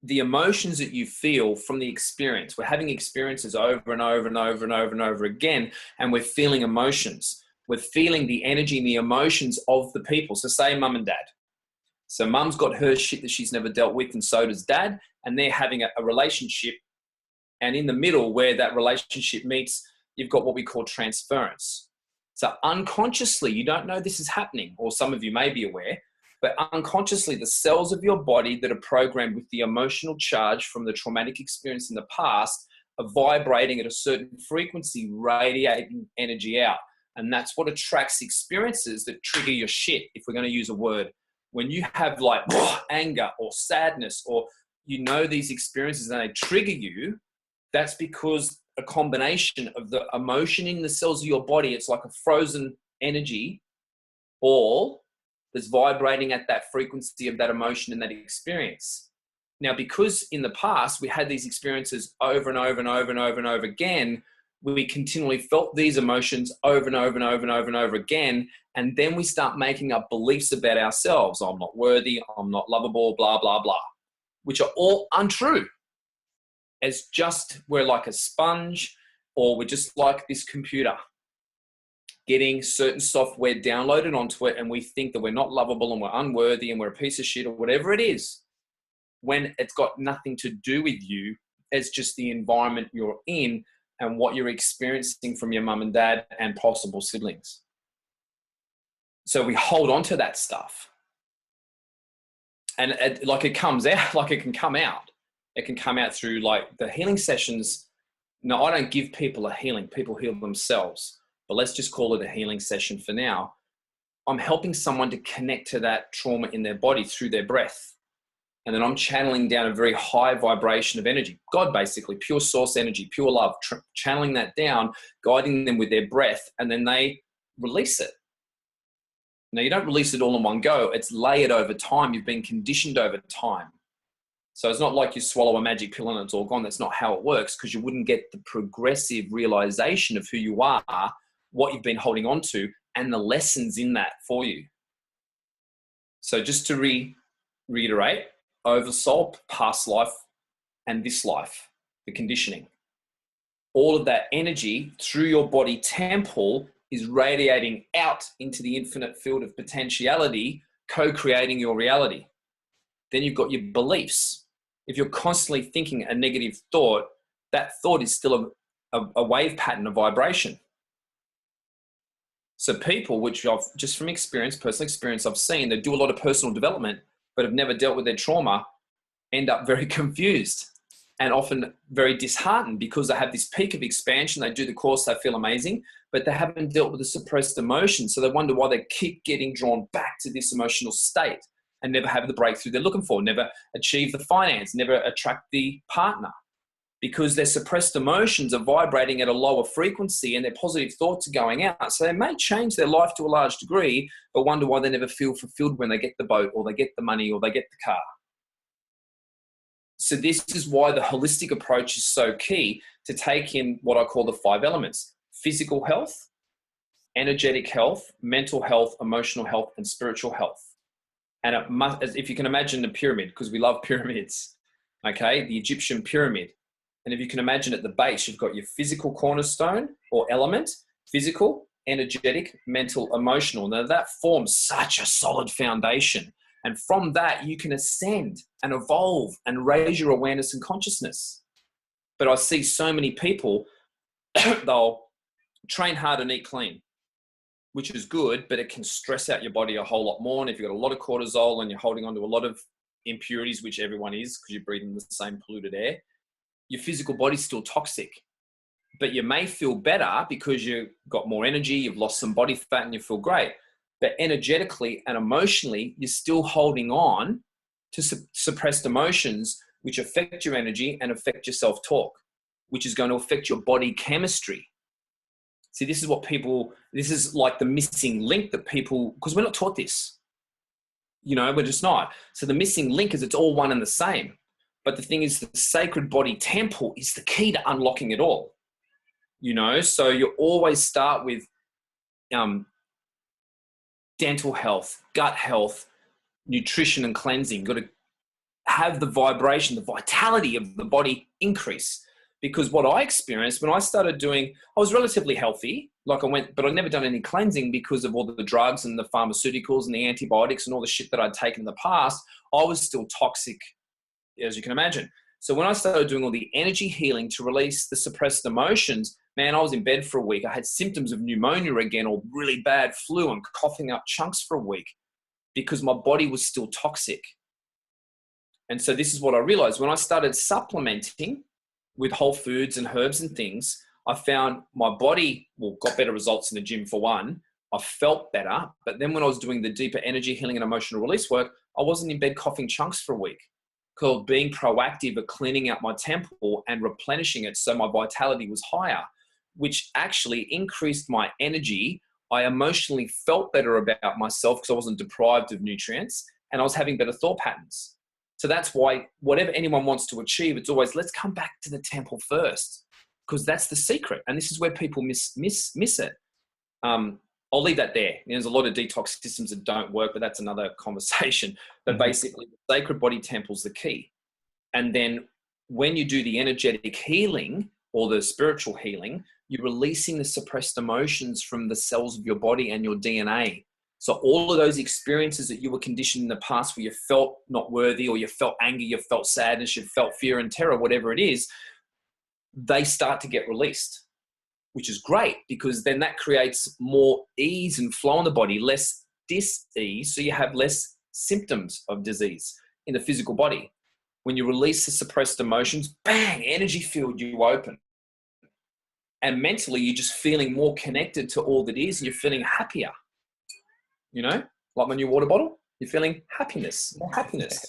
the emotions that you feel from the experience, we're having experiences over and over and over and over and over again, and we're feeling emotions. We're feeling the energy and the emotions of the people. So say mum and dad. So mum's got her shit that she's never dealt with, and so does dad, and they're having a relationship. And in the middle where that relationship meets, you've got what we call transference. So unconsciously, you don't know this is happening, or some of you may be aware, But unconsciously, the cells of your body that are programmed with the emotional charge from the traumatic experience in the past are vibrating at a certain frequency, radiating energy out. And that's what attracts experiences that trigger your shit, if we're going to use a word. When you have like anger or sadness, or you know these experiences and they trigger you, that's because a combination of the emotion in the cells of your body, it's like a frozen energy ball that's vibrating at that frequency of that emotion and that experience. Now, because in the past we had these experiences over and over and over and over and over again, we continually felt these emotions over and over and over and over and over again. And then we start making up beliefs about ourselves. I'm not worthy, I'm not lovable, blah, blah, blah, which are all untrue. As just we're like a sponge, or we're just like this computer getting certain software downloaded onto it, and we think that we're not lovable and we're unworthy and we're a piece of shit or whatever it is, when it's got nothing to do with you. It's just the environment you're in and what you're experiencing from your mum and dad and possible siblings. So we hold on to that stuff. And it comes out, like it can come out. It can come out through like the healing sessions. No, I don't give people a healing. People heal themselves. But let's just call it a healing session for now. I'm helping someone to connect to that trauma in their body through their breath. And then I'm channeling down a very high vibration of energy. God, basically, pure source energy, pure love, channeling that down, guiding them with their breath, and then they release it. Now, you don't release it all in one go. It's layered over time. You've been conditioned over time. So it's not like you swallow a magic pill and it's all gone. That's not how it works, because you wouldn't get the progressive realization of who you are, what you've been holding on to, and the lessons in that for you. So just to reiterate, oversoul, past life, and this life, the conditioning. All of that energy through your body temple is radiating out into the infinite field of potentiality, co-creating your reality. Then you've got your beliefs. If you're constantly thinking a negative thought, that thought is still a wave pattern of vibration. So people, which I've just from experience, personal experience, I've seen, they do a lot of personal development, but have never dealt with their trauma, end up very confused and often very disheartened, because they have this peak of expansion. They do the course, they feel amazing, but they haven't dealt with the suppressed emotions. So they wonder why they keep getting drawn back to this emotional state and never have the breakthrough they're looking for, never achieve the finance, never attract the partner, because their suppressed emotions are vibrating at a lower frequency and their positive thoughts are going out. So they may change their life to a large degree, but wonder why they never feel fulfilled when they get the boat or they get the money or they get the car. So this is why the holistic approach is so key, to take in what I call the 5 elements: physical health, energetic health, mental health, emotional health, and spiritual health. And it must, if you can imagine the pyramid, because we love pyramids, okay, the Egyptian pyramid. And if you can imagine at the base, you've got your physical cornerstone or element, physical, energetic, mental, emotional. Now that forms such a solid foundation. And from that, you can ascend and evolve and raise your awareness and consciousness. But I see so many people, they'll train hard and eat clean, which is good, but it can stress out your body a whole lot more. And if you've got a lot of cortisol and you're holding on to a lot of impurities, which everyone is, because you're breathing the same polluted air, your physical body's still toxic. But you may feel better because you've got more energy, you've lost some body fat, and you feel great. But energetically and emotionally, you're still holding on to suppressed emotions, which affect your energy and affect your self-talk, which is going to affect your body chemistry. See, this is like the missing link that people, because we're not taught this, we're just not. So the missing link is it's all one and the same. But the thing is, the sacred body temple is the key to unlocking it all, so you always start with dental health, gut health, nutrition and cleansing. You've got to have the vibration, the vitality of the body increase. Because what I experienced when I started doing, I was relatively healthy, but I'd never done any cleansing because of all the drugs and the pharmaceuticals and the antibiotics and all the shit that I'd taken in the past. I was still toxic, as you can imagine. So when I started doing all the energy healing to release the suppressed emotions, man, I was in bed for a week. I had symptoms of pneumonia again, or really bad flu, and coughing up chunks for a week. because my body was still toxic. And so this is what I realized when I started supplementing with whole foods and herbs and things. I found my body got better results in the gym for one. I felt better. But then when I was doing the deeper energy healing and emotional release work, I wasn't in bed coughing chunks for a week. Called being proactive at cleaning out my temple and replenishing it so my vitality was higher, which actually increased my energy. I emotionally felt better about myself because I wasn't deprived of nutrients and I was having better thought patterns. So that's why whatever anyone wants to achieve, it's always, let's come back to the temple first, because that's the secret. And this is where people miss it. I'll leave that there. There's a lot of detox systems that don't work, but that's another conversation. But basically, the sacred body temple is the key. And then when you do the energetic healing or the spiritual healing, you're releasing the suppressed emotions from the cells of your body and your DNA. So all of those experiences that you were conditioned in the past where you felt not worthy or you felt anger, you felt sadness, you felt fear and terror, whatever it is, they start to get released, which is great because then that creates more ease and flow in the body, less dis-ease. So you have less symptoms of disease in the physical body. When you release the suppressed emotions, bang, energy field, you open. And mentally, you're just feeling more connected to all that is and you're feeling happier. You know, like my new water bottle, you're feeling happiness, more happiness.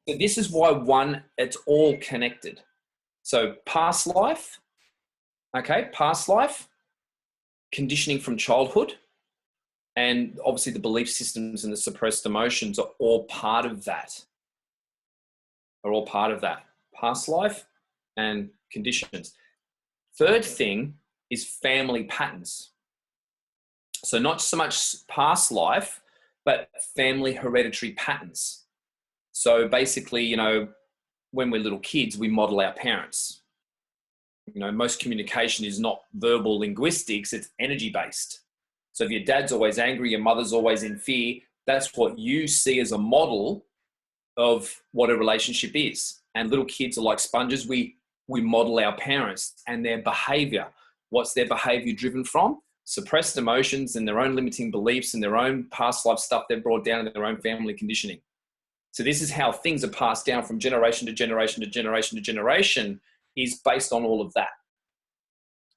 So this is why it's all connected. So past life, conditioning from childhood, and obviously the belief systems and the suppressed emotions are all part of that. Past life and conditions. Third thing is family patterns. So not so much past life, but family hereditary patterns. So basically, you know, when we're little kids, we model our parents. You know, most communication is not verbal linguistics, it's energy based. So if your dad's always angry, your mother's always in fear, that's what you see as a model of what a relationship is. And little kids are like sponges. We model our parents and their behavior. What's their behavior driven from? Suppressed emotions and their own limiting beliefs and their own past life stuff they've brought down in their own family conditioning. So this is how things are passed down from generation to generation to generation to generation, is based on all of that.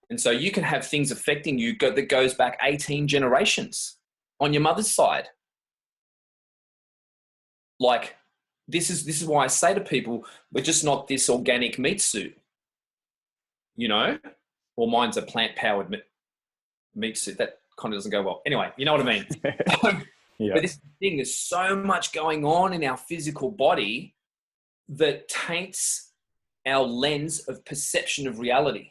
And so you can have things affecting you that goes back 18 generations on your mother's side. Like, this is why I say to people, we're just not this organic meat suit, you know, or mine's a plant-powered meat suit. That kind of doesn't go well. Anyway, you know what I mean? Yeah. But this is the thing, there's so much going on in our physical body that taints our lens of perception of reality.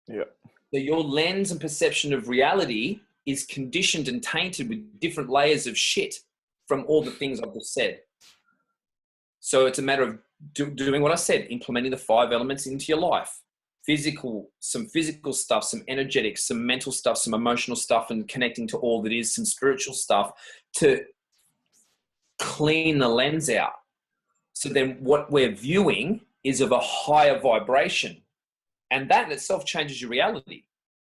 Yeah. So your lens and perception of reality is conditioned and tainted with different layers of shit from all the things I've just said. So it's a matter of doing what I said, implementing the 5 elements into your life. Some physical stuff, some energetic, some mental stuff, some emotional stuff, and connecting to all that is, some spiritual stuff to clean the lens out. So then what we're viewing is of a higher vibration. And that in itself changes your reality.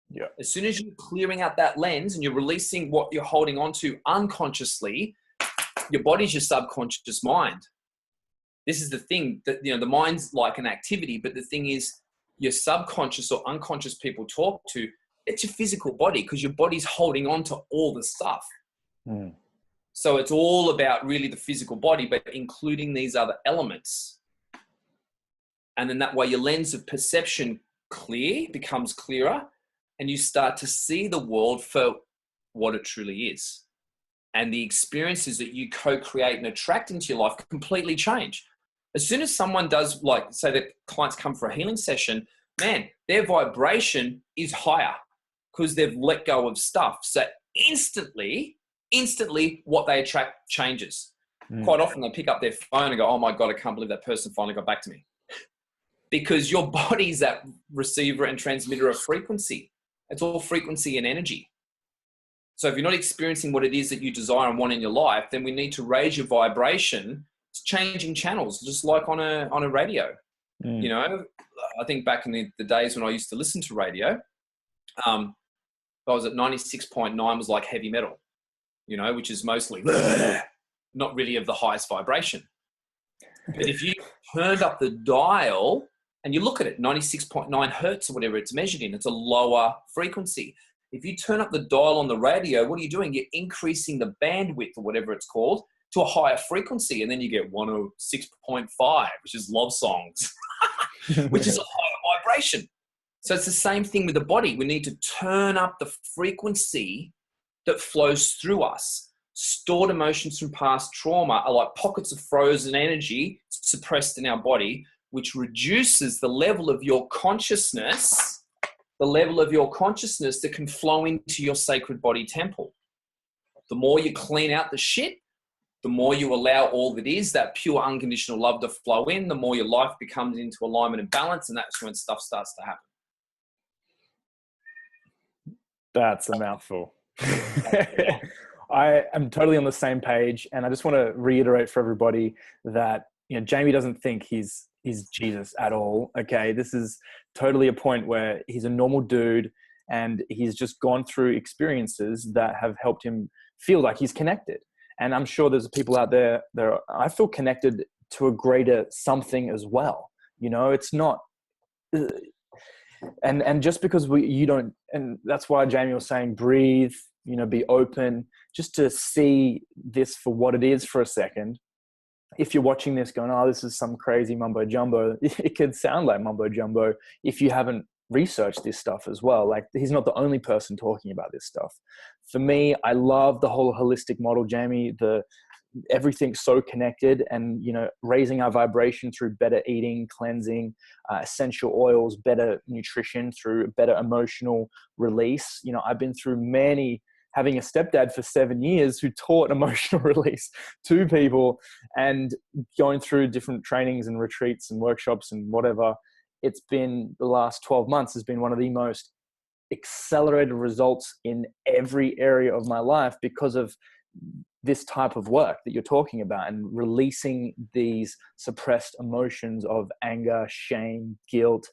Yeah. As soon as you're clearing out that lens and you're releasing what you're holding on to unconsciously, your body's your subconscious mind. This is the thing that, you know, the mind's like an activity, but the thing is your subconscious or unconscious people talk to, it's your physical body because your body's holding on to all the stuff. Mm. So it's all about really the physical body, but including these other elements. And then that way your lens of perception becomes clearer, and you start to see the world for what it truly is. And the experiences that you co-create and attract into your life completely change. As soon as someone does, like, say that clients come for a healing session, man, their vibration is higher because they've let go of stuff. So instantly what they attract changes. Quite often they pick up their phone and go, oh my God, I can't believe that person finally got back to me. Because your body's that receiver and transmitter of frequency. It's all frequency and energy. So if you're not experiencing what it is that you desire and want in your life, then we need to raise your vibration. It's changing channels, just like on a radio. You know, I think back in the days when I used to listen to radio, I was at 96.9 was like heavy metal. you know, which is mostly not really of the highest vibration. But if you turned up the dial and you look at it, 96.9 hertz or whatever it's measured in, it's a lower frequency. If you turn up the dial on the radio, what are you doing? You're increasing the bandwidth or whatever it's called to a higher frequency. And then you get 106.5, which is love songs, which is a higher vibration. So it's the same thing with the body. We need to turn up the frequency that flows through us. Stored emotions from past trauma are like pockets of frozen energy suppressed in our body, which reduces the level of your consciousness, that can flow into your sacred body temple. The more you clean out the shit, the more you allow all that is, that pure unconditional love to flow in, the more your life becomes into alignment and balance, and that's when stuff starts to happen. That's a mouthful. I am totally on the same page, and I just want to reiterate for everybody that, you know, Jamie doesn't think he's Jesus at all. Okay, this is totally a point where he's a normal dude, and he's just gone through experiences that have helped him feel like he's connected. And I'm sure there's people out there that I feel connected to a greater something as well. You know, it's not. And just because you don't, and that's why Jamie was saying, breathe, you know, be open, just to see this for what it is for a second. If you're watching this going, oh, this is some crazy mumbo jumbo, it could sound like mumbo jumbo if you haven't researched this stuff as well. Like, he's not the only person talking about this stuff. For me, I love the whole holistic model, Jamie, everything's so connected, and, you know, raising our vibration through better eating, cleansing, essential oils, better nutrition through better emotional release. You know, I've been through having a stepdad for 7 years who taught emotional release to people, and going through different trainings and retreats and workshops and whatever. It's been, the last 12 months has been one of the most accelerated results in every area of my life because of this type of work that you're talking about, and releasing these suppressed emotions of anger, shame, guilt,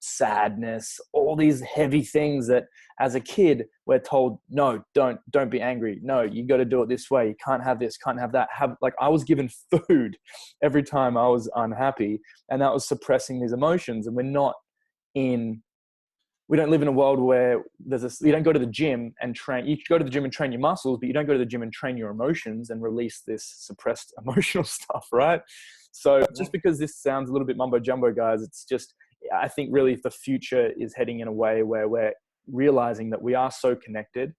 sadness, all these heavy things that as a kid we're told, no, don't be angry. No, you got to do it this way. You can't have this, can't have that. Like, I was given food every time I was unhappy, and that was suppressing these emotions. And we don't live in a world where you don't go to the gym and train. You go to the gym and train your muscles, but you don't go to the gym and train your emotions and release this suppressed emotional stuff, right? So just because this sounds a little bit mumbo jumbo, guys, it's just, I think really the future is heading in a way where we're realizing that we are so connected.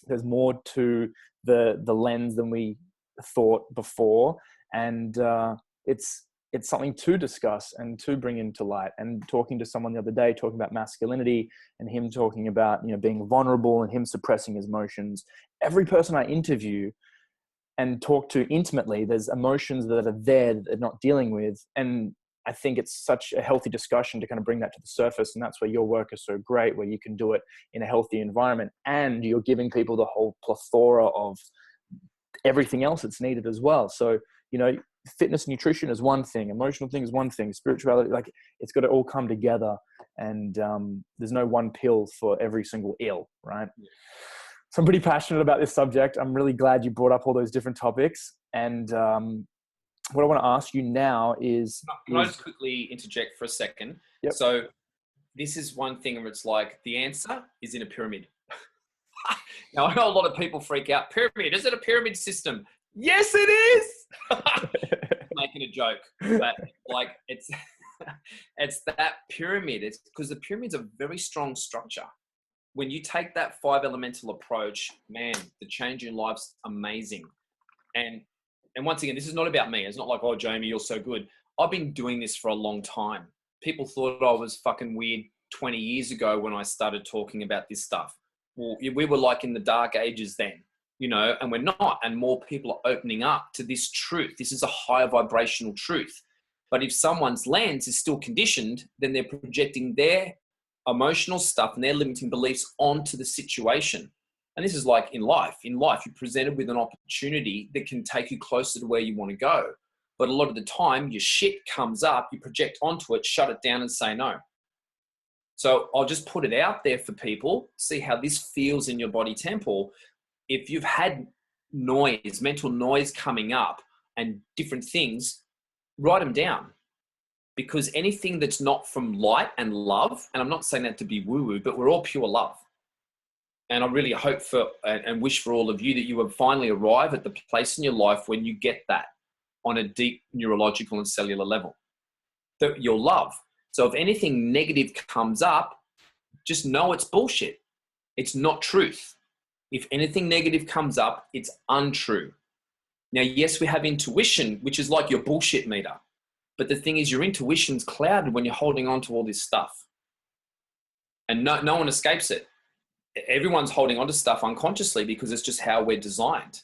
There's more to the lens than we thought before. And it's something to discuss and to bring into light. And talking to someone the other day, talking about masculinity, and him talking about, you know, being vulnerable and him suppressing his emotions. Every person I interview and talk to intimately, there's emotions that are there that they're not dealing with. And I think it's such a healthy discussion to kind of bring that to the surface. And that's where your work is so great, where you can do it in a healthy environment, and you're giving people the whole plethora of everything else that's needed as well. So, you know, fitness, nutrition is one thing, emotional thing is one thing, spirituality, like, it's got to all come together. And there's no one pill for every single ill, right? So I'm pretty passionate about this subject. I'm really glad you brought up all those different topics. And what I want to ask you now is... Can I just quickly interject for a second? Yep. So this is one thing where it's like, the answer is in a pyramid. Now, I know a lot of people freak out. Pyramid, is it a pyramid system? Yes, it is. Making a joke, but like, it's that pyramid. It's because the pyramid's a very strong structure. When you take that 5 elemental approach, man, the change in life's amazing. And once again, this is not about me. It's not like, oh, Jamie, you're so good. I've been doing this for a long time. People thought I was fucking weird 20 years ago when I started talking about this stuff. Well, we were like in the dark ages then, you know, and we're not. And more people are opening up to this truth. This is a higher vibrational truth. But if someone's lens is still conditioned, then they're projecting their emotional stuff and their limiting beliefs onto the situation. And this is like in life. In life, you're presented with an opportunity that can take you closer to where you want to go. But a lot of the time, your shit comes up, you project onto it, shut it down and say no. So I'll just put it out there for people, see how this feels in your body temple. if you've had noise, mental noise coming up and different things, write them down. Because anything that's not from light and love, and I'm not saying that to be woo-woo, but we're all pure love. And I really hope for and wish for all of you that you will finally arrive at the place in your life when you get that on a deep neurological and cellular level, that you'll love. So if anything negative comes up, just know it's bullshit. It's not truth. If anything negative comes up, it's untrue. Now, yes, we have intuition, which is like your bullshit meter. But the thing is, your intuition's clouded when you're holding on to all this stuff. And no one escapes it. Everyone's holding on to stuff unconsciously because it's just how we're designed.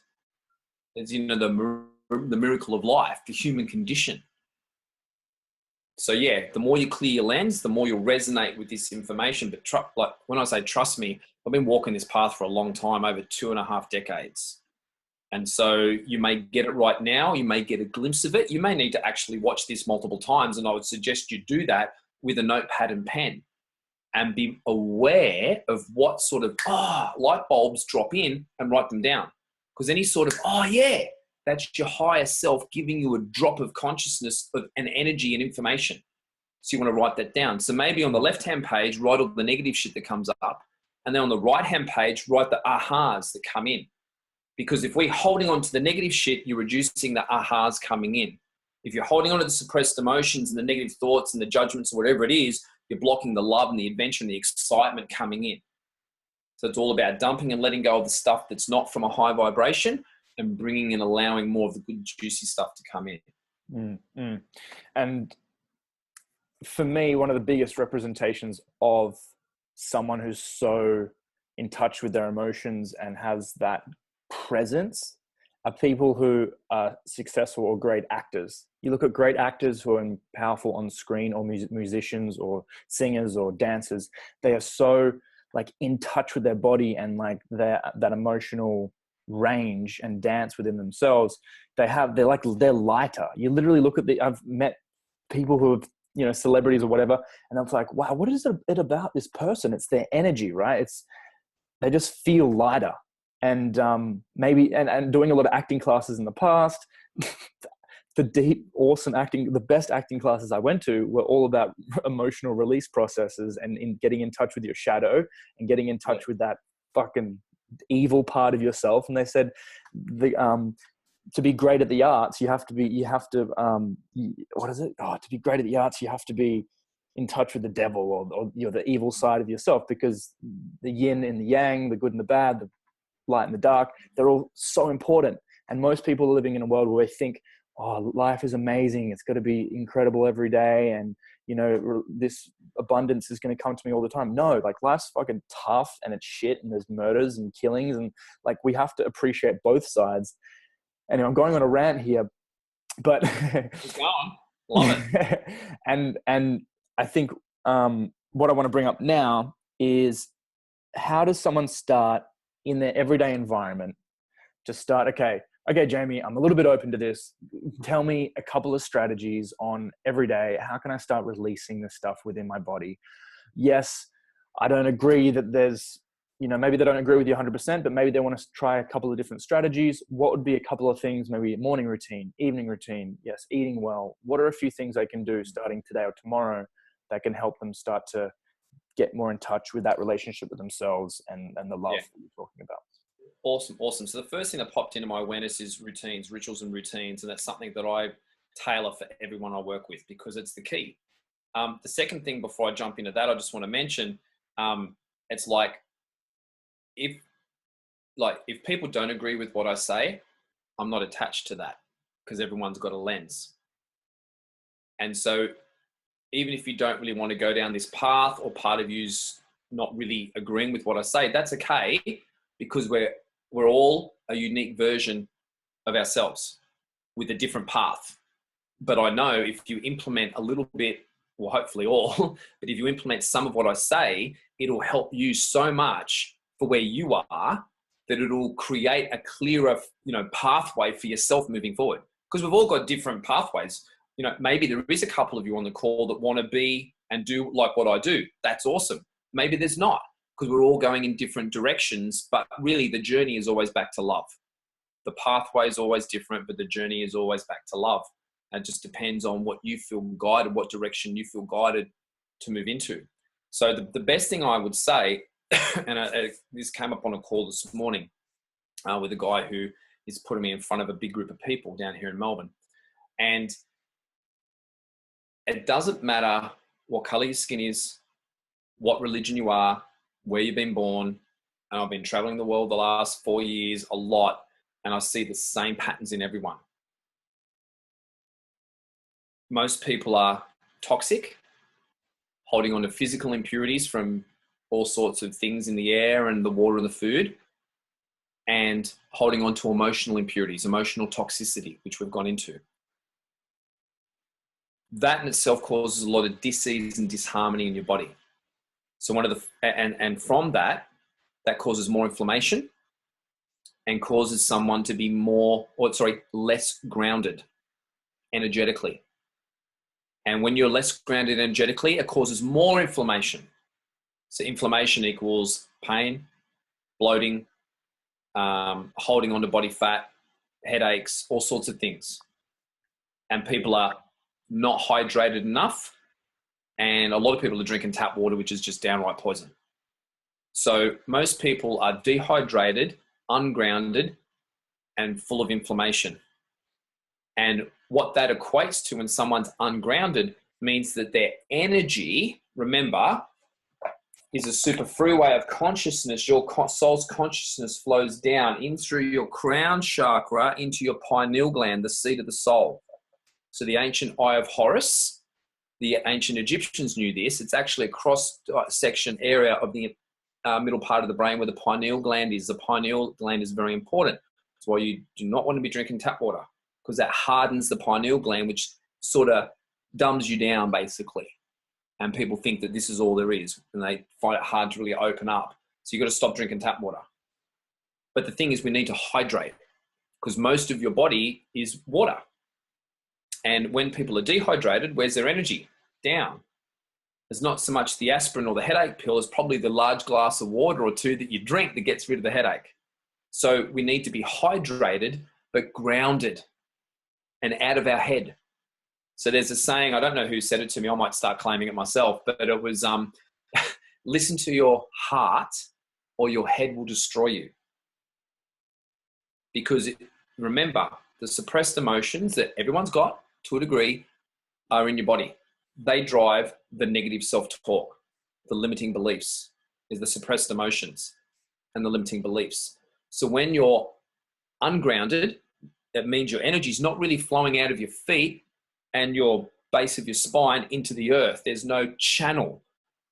It's, you know, the miracle of life, the human condition. So yeah, the more you clear your lens, the more you'll resonate with this information. But like when I say trust me, I've been walking this path for a long time, over 2.5 decades. And so you may get it right now. You may get a glimpse of it. You may need to actually watch this multiple times. And I would suggest you do that with a notepad and pen and be aware of what sort of light bulbs drop in and write them down. Because any sort of, yeah, that's your higher self giving you a drop of consciousness of an energy and information. So you want to write that down. So maybe on the left-hand page, write all the negative shit that comes up. And then on the right-hand page, write the ahas that come in. Because if we're holding on to the negative shit, you're reducing the ahas coming in. If you're holding on to the suppressed emotions and the negative thoughts and the judgments or whatever it is, you're blocking the love and the adventure and the excitement coming in. So it's all about dumping and letting go of the stuff that's not from a high vibration and bringing and allowing more of the good, juicy stuff to come in. And for me, one of the biggest representations of someone who's so in touch with their emotions and has that presence are people who are successful or great actors. You look at great actors who are powerful on screen, or musicians or singers or dancers. They are so like in touch with their body and like that emotional range and dance within themselves. They're lighter. You literally look at I've met people who have, you know, celebrities or whatever, and I'm like, wow, what is it about this person? It's their energy, right? They just feel lighter. And maybe doing a lot of acting classes in the past, the deep, awesome acting, the best acting classes I went to were all about emotional release processes and in getting in touch with your shadow and getting in touch with that fucking evil part of yourself. And they said to be great at the arts, to be great at the arts, you have to be in touch with the devil or you know, the evil side of yourself, because the yin and the yang, the good and the bad, the light and the dark, they're all so important. And most people are living in a world where they think, oh, life is amazing, it's going to be incredible every day, and you know, this abundance is going to come to me all the time. No, like life's fucking tough and it's shit, and there's murders and killings, and like we have to appreciate both sides. Anyway, I'm going on a rant here, but Keep going. Love it. and I think what I want to bring up now is, how does someone start in their everyday environment to start, okay, Jamie, I'm a little bit open to this. Tell me a couple of strategies on every day. How can I start releasing this stuff within my body? Yes, I don't agree that there's, you know, maybe they don't agree with you 100%, but maybe they want to try a couple of different strategies. What would be a couple of things, maybe morning routine, evening routine? Yes, eating well. What are a few things they can do starting today or tomorrow that can help them start to get more in touch with that relationship with themselves and the love that you're talking about? Awesome. So the first thing that popped into my awareness is routines, rituals and routines. And that's something that I tailor for everyone I work with because it's the key. The second thing before I jump into that, I just want to mention, it's like, if people don't agree with what I say, I'm not attached to that because everyone's got a lens. And so even if you don't really want to go down this path, or part of you's not really agreeing with what I say, that's okay, because we're all a unique version of ourselves with a different path. But I know if you implement a little bit, well, hopefully all, but if you implement some of what I say, it'll help you so much for where you are, that it'll create a clearer, you know, pathway for yourself moving forward. Because we've all got different pathways. You know, maybe there is a couple of you on the call that want to be and do like what I do. That's awesome. Maybe there's not. because we're all going in different directions, but really the journey is always back to love. The pathway is always different, but the journey is always back to love. It just depends on what you feel guided, what direction you feel guided to move into. So the best thing I would say, and this came up on a call this morning with a guy who is putting me in front of a big group of people down here in Melbourne. And it doesn't matter what color your skin is, what religion you are, where you've been born. And I've been traveling the world the last 4 years a lot, and I see the same patterns in everyone. Most people are toxic, holding on to physical impurities from all sorts of things in the air and the water and the food, and holding on to emotional impurities, emotional toxicity, which we've gone into. That in itself causes a lot of dis-ease and disharmony in your body. So and from that causes more inflammation and causes someone to be less grounded energetically. And when you're less grounded energetically, it causes more inflammation. So inflammation equals pain, bloating, holding on to body fat, headaches, all sorts of things. And people are not hydrated enough. And a lot of people are drinking tap water, which is just downright poison. So most people are dehydrated, ungrounded, and full of inflammation. And what that equates to when someone's ungrounded means that their energy, remember, is a super freeway of consciousness. Your soul's consciousness flows down in through your crown chakra into your pineal gland, the seat of the soul. So the ancient Eye of Horus, the ancient Egyptians knew this. It's actually a cross-section area of the middle part of the brain where the pineal gland is. The pineal gland is very important. That's why you do not want to be drinking tap water, because that hardens the pineal gland, which sort of dumbs you down, basically. And people think that this is all there is, and they find it hard to really open up. So you've got to stop drinking tap water. But the thing is, we need to hydrate, because most of your body is water. And when people are dehydrated, where's their energy? Down. It's not so much the aspirin or the headache pill, it's probably the large glass of water or two that you drink that gets rid of the headache. So we need to be hydrated, but grounded and out of our head. So there's a saying, I don't know who said it to me, I might start claiming it myself, but it was, listen to your heart or your head will destroy you. Because remember, the suppressed emotions that everyone's got to a degree are in your body. They drive the negative self-talk. The limiting beliefs is the suppressed emotions and the limiting beliefs. So when you're ungrounded, that means your energy is not really flowing out of your feet and your base of your spine into the earth. There's no channel.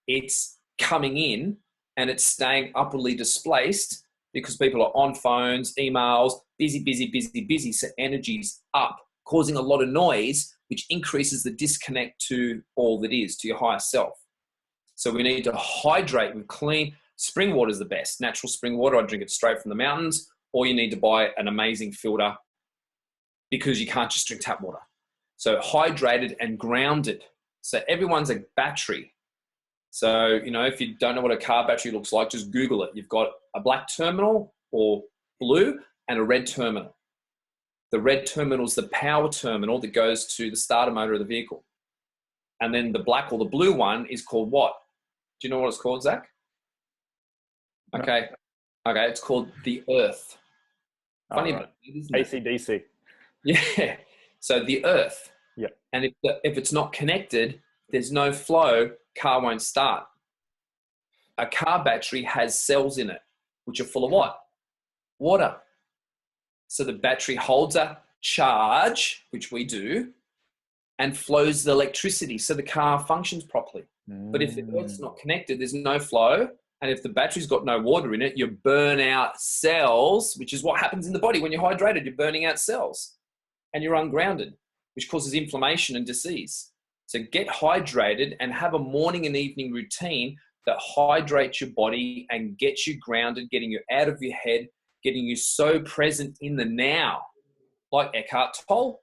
It's coming in and it's staying upwardly displaced because people are on phones, emails, busy. So energy's up, causing a lot of noise, which increases the disconnect to all that is, to your higher self. So we need to hydrate with clean. Spring water is the best. Natural spring water, I drink it straight from the mountains, or you need to buy an amazing filter because you can't just drink tap water. So hydrated and grounded. So everyone's a battery. So, you know, if you don't know what a car battery looks like, just Google it. You've got a black terminal or blue and a red terminal. The red terminal is the power terminal that goes to the starter motor of the vehicle. And then the black or the blue one is called what? Do you know what it's called, Zach? Okay. Okay, it's called the earth. Funny about it, isn't it? AC/DC. Yeah. So the earth. Yeah. And if it's not connected, there's no flow, car won't start. A car battery has cells in it, which are full of what? Water. So the battery holds a charge, which we do, and flows the electricity so the car functions properly. But if the earth's not connected, there's no flow. And if the battery's got no water in it, you burn out cells, which is what happens in the body when you're hydrated. You're burning out cells and you're ungrounded, which causes inflammation and disease. So get hydrated and have a morning and evening routine that hydrates your body and gets you grounded, getting you out of your head, getting you so present in the now, like Eckhart Tolle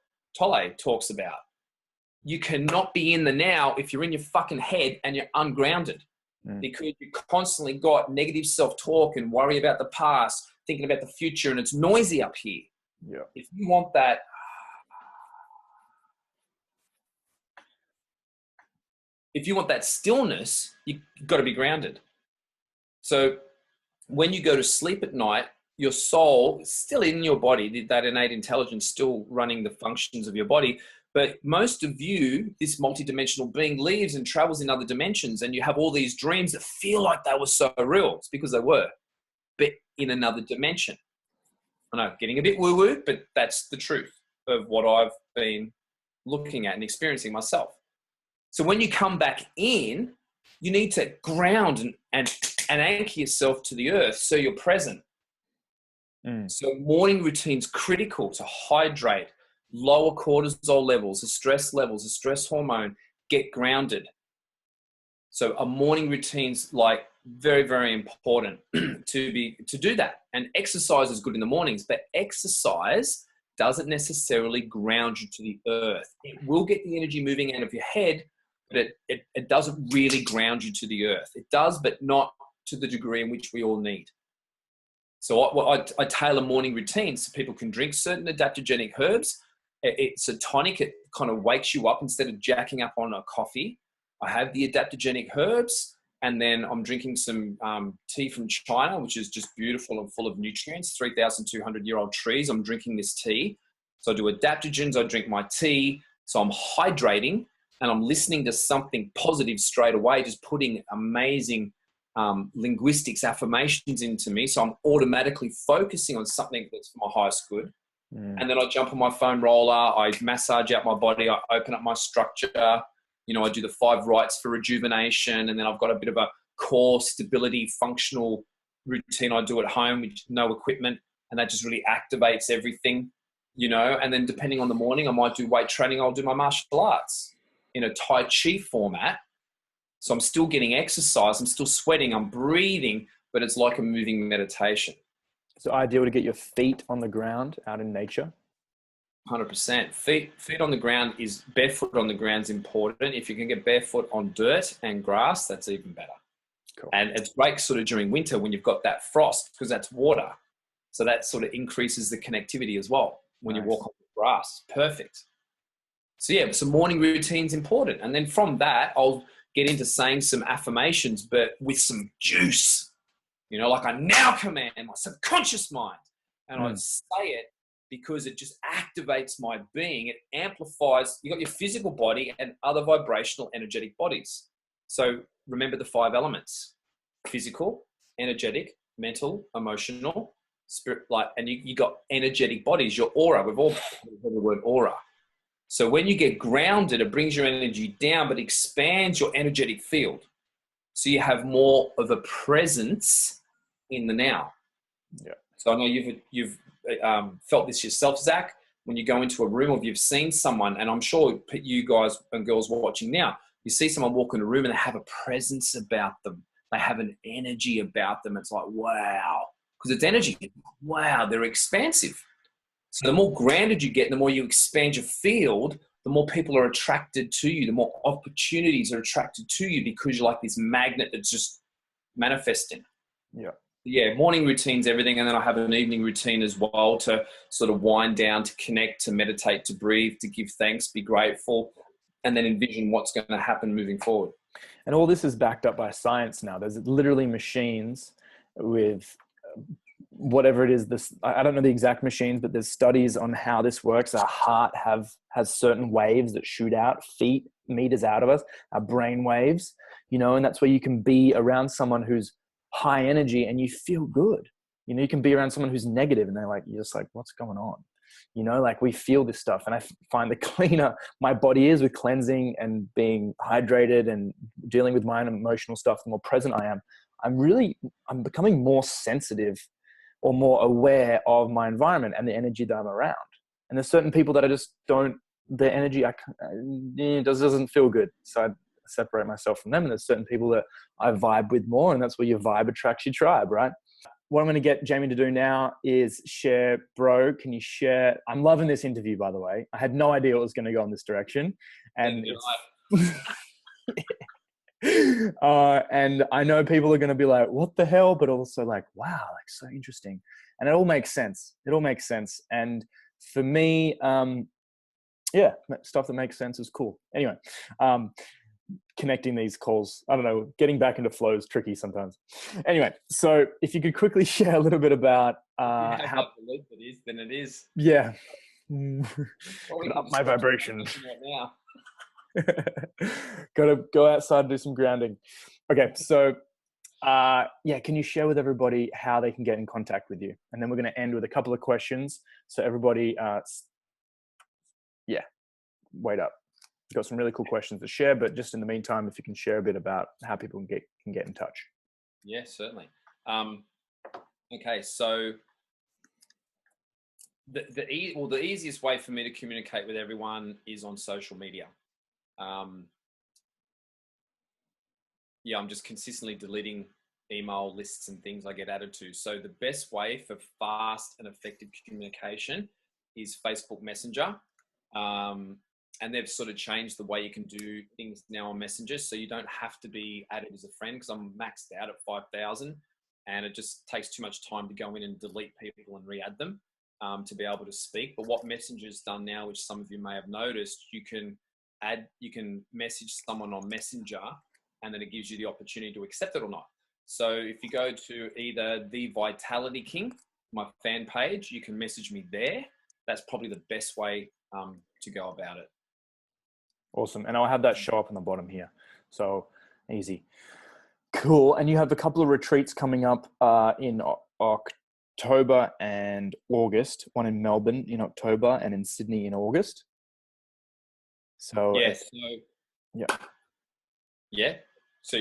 talks about. You cannot be in the now if you're in your fucking head and you're ungrounded. because you constantly got negative self-talk and worry about the past, thinking about the future, and it's noisy up here. Yeah. If you want that, stillness, you've got to be grounded. So when you go to sleep at night, your soul is still in your body, that innate intelligence still running the functions of your body. But most of you, this multidimensional being, leaves and travels in other dimensions, and you have all these dreams that feel like they were so real. It's because they were, but in another dimension. I know, getting a bit woo-woo, but that's the truth of what I've been looking at and experiencing myself. So when you come back in, you need to ground and anchor yourself to the earth so you're present. So morning routine's critical to hydrate, lower cortisol levels, the stress levels, the stress hormone, get grounded. So a morning routine's like very, very important to do that. And exercise is good in the mornings, but exercise doesn't necessarily ground you to the earth. It will get the energy moving out of your head, but it doesn't really ground you to the earth. It does, but not to the degree in which we all need. So I tailor morning routines so people can drink certain adaptogenic herbs. It's a tonic. It kind of wakes you up instead of jacking up on a coffee. I have the adaptogenic herbs, and then I'm drinking some tea from China, which is just beautiful and full of nutrients, 3,200-year-old trees. I'm drinking this tea. So I do adaptogens, I drink my tea. So I'm hydrating and I'm listening to something positive straight away, just putting amazing linguistics affirmations into me. So I'm automatically focusing on something that's for my highest good. And then I jump on my foam roller, I massage out my body, I open up my structure, I do the 5 rites for rejuvenation, and then I've got a bit of a core stability functional routine I do at home with no equipment, and that just really activates everything, and then depending on the morning, I might do weight training, I'll do my martial arts in a Tai Chi format. So I'm still getting exercise, I'm still sweating, I'm breathing, but it's like a moving meditation. So ideal to get your feet on the ground out in nature? 100%. Feet on the ground barefoot on the ground is important. If you can get barefoot on dirt and grass, that's even better. Cool. And it's great sort of during winter when you've got that frost, because that's water. So that sort of increases the connectivity as well when you walk on the grass. Perfect. So yeah, so morning routine's important. And then from that, I'll get into saying some affirmations, but with some juice. Like I now command my subconscious mind. And I say it because it just activates my being. It amplifies. You got your physical body and other vibrational energetic bodies. So remember the 5 elements: physical, energetic, mental, emotional, spirit, and you got energetic bodies, your aura. We've all heard the word aura. So when you get grounded, it brings your energy down, but expands your energetic field. So you have more of a presence in the now. Yeah. So I know you've felt this yourself, Zach, when you go into a room or you've seen someone, and I'm sure you guys and girls watching now, you see someone walk in a room and they have a presence about them. They have an energy about them. It's like, wow, because it's energy. Wow, they're expansive. So the more grounded you get, the more you expand your field, the more people are attracted to you, the more opportunities are attracted to you, because you're like this magnet that's just manifesting. Yeah, morning routine's everything. And then I have an evening routine as well to sort of wind down, to connect, to meditate, to breathe, to give thanks, be grateful, and then envision what's going to happen moving forward. And all this is backed up by science now. There's literally machines with whatever it is, I don't know the exact machines, but there's studies on how this works. Our heart has certain waves that shoot out feet, meters out of us, our brain waves, and that's where you can be around someone who's high energy and you feel good. You can be around someone who's negative and you're just like, what's going on? We feel this stuff. And I find the cleaner my body is with cleansing and being hydrated and dealing with my own emotional stuff, the more present I am. I'm becoming more sensitive or more aware of my environment and the energy that I'm around. And there's certain people that I just don't, their energy, it doesn't feel good. So I separate myself from them. And there's certain people that I vibe with more, and that's where your vibe attracts your tribe, right? What I'm going to get Jamie to do now is share. Bro, can you share? I'm loving this interview, by the way. I had no idea it was going to go in this direction. And And I know people are going to be like, what the hell? But also like, wow, like so interesting. And it all makes sense. It all makes sense. And for me, yeah, stuff that makes sense is cool. Anyway, connecting these calls, I don't know, getting back into flow is tricky sometimes. Anyway, so if you could quickly share a little bit about how how belief it is, then it is. yeah. Well, we Got can up my just vibration. right now. Gotta go outside and do some grounding. Okay, so yeah, can you share with everybody how they can get in contact with you? And then we're going to end with a couple of questions. So everybody, yeah, wait up. We've got some really cool questions to share, but just in the meantime, if you can share a bit about how people can get in touch. Yeah, certainly. Okay, so the easiest way for me to communicate with everyone is on social media. Yeah, I'm just consistently deleting email lists and things I get added to. So the best way for fast and effective communication is Facebook Messenger. And they've sort of changed the way you can do things now on Messenger. So you don't have to be added as a friend, because I'm maxed out at 5,000 and it just takes too much time to go in and delete people and re-add them to be able to speak. But what Messenger's done now, which some of you may have noticed, you can message someone on Messenger and then it gives you the opportunity to accept it or not. So if you go to either The Vitality King, my fan page, you can message me there. That's probably the best way to go about it. Awesome. And I'll have that show up on the bottom here. So easy. Cool. And you have a couple of retreats coming up in October and August, one in Melbourne in October and in Sydney in August. So yeah. So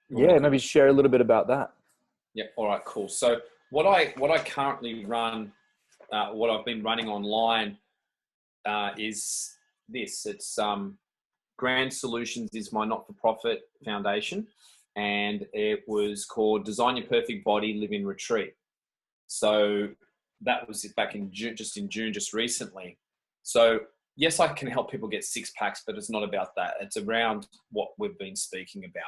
yeah, maybe share a little bit about that. Yeah. All right, cool. So what I currently run, what I've been running online is this. It's Grand Solutions is my not-for-profit foundation, and it was called Design Your Perfect Body, Live in Retreat. So that was back in June, just recently. So yes, I can help people get six packs, but it's not about that. It's around what we've been speaking about,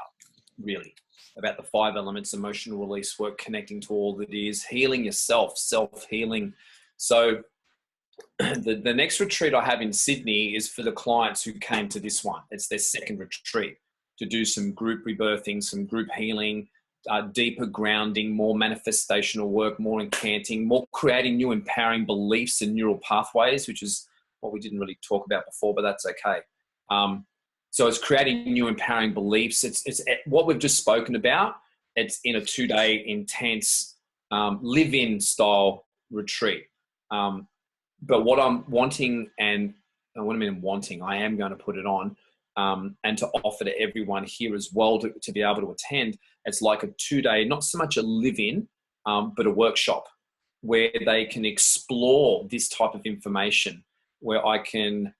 really, about the 5 elements, emotional release work, connecting to all that is, healing yourself, self-healing. So the next retreat I have in Sydney is for the clients who came to this one. It's their second retreat, to do some group rebirthing, some group healing, deeper grounding, more manifestational work, more incanting, more creating new empowering beliefs and neural pathways, which is what we didn't really talk about before, but that's okay. So it's creating new empowering beliefs. It's what we've just spoken about. It's in a 2-day intense live-in style retreat. But what I'm wanting, and I am going to put it on and to offer to everyone here as well to be able to attend. It's like a 2-day, not so much a live-in, but a workshop where they can explore this type of information, where I can,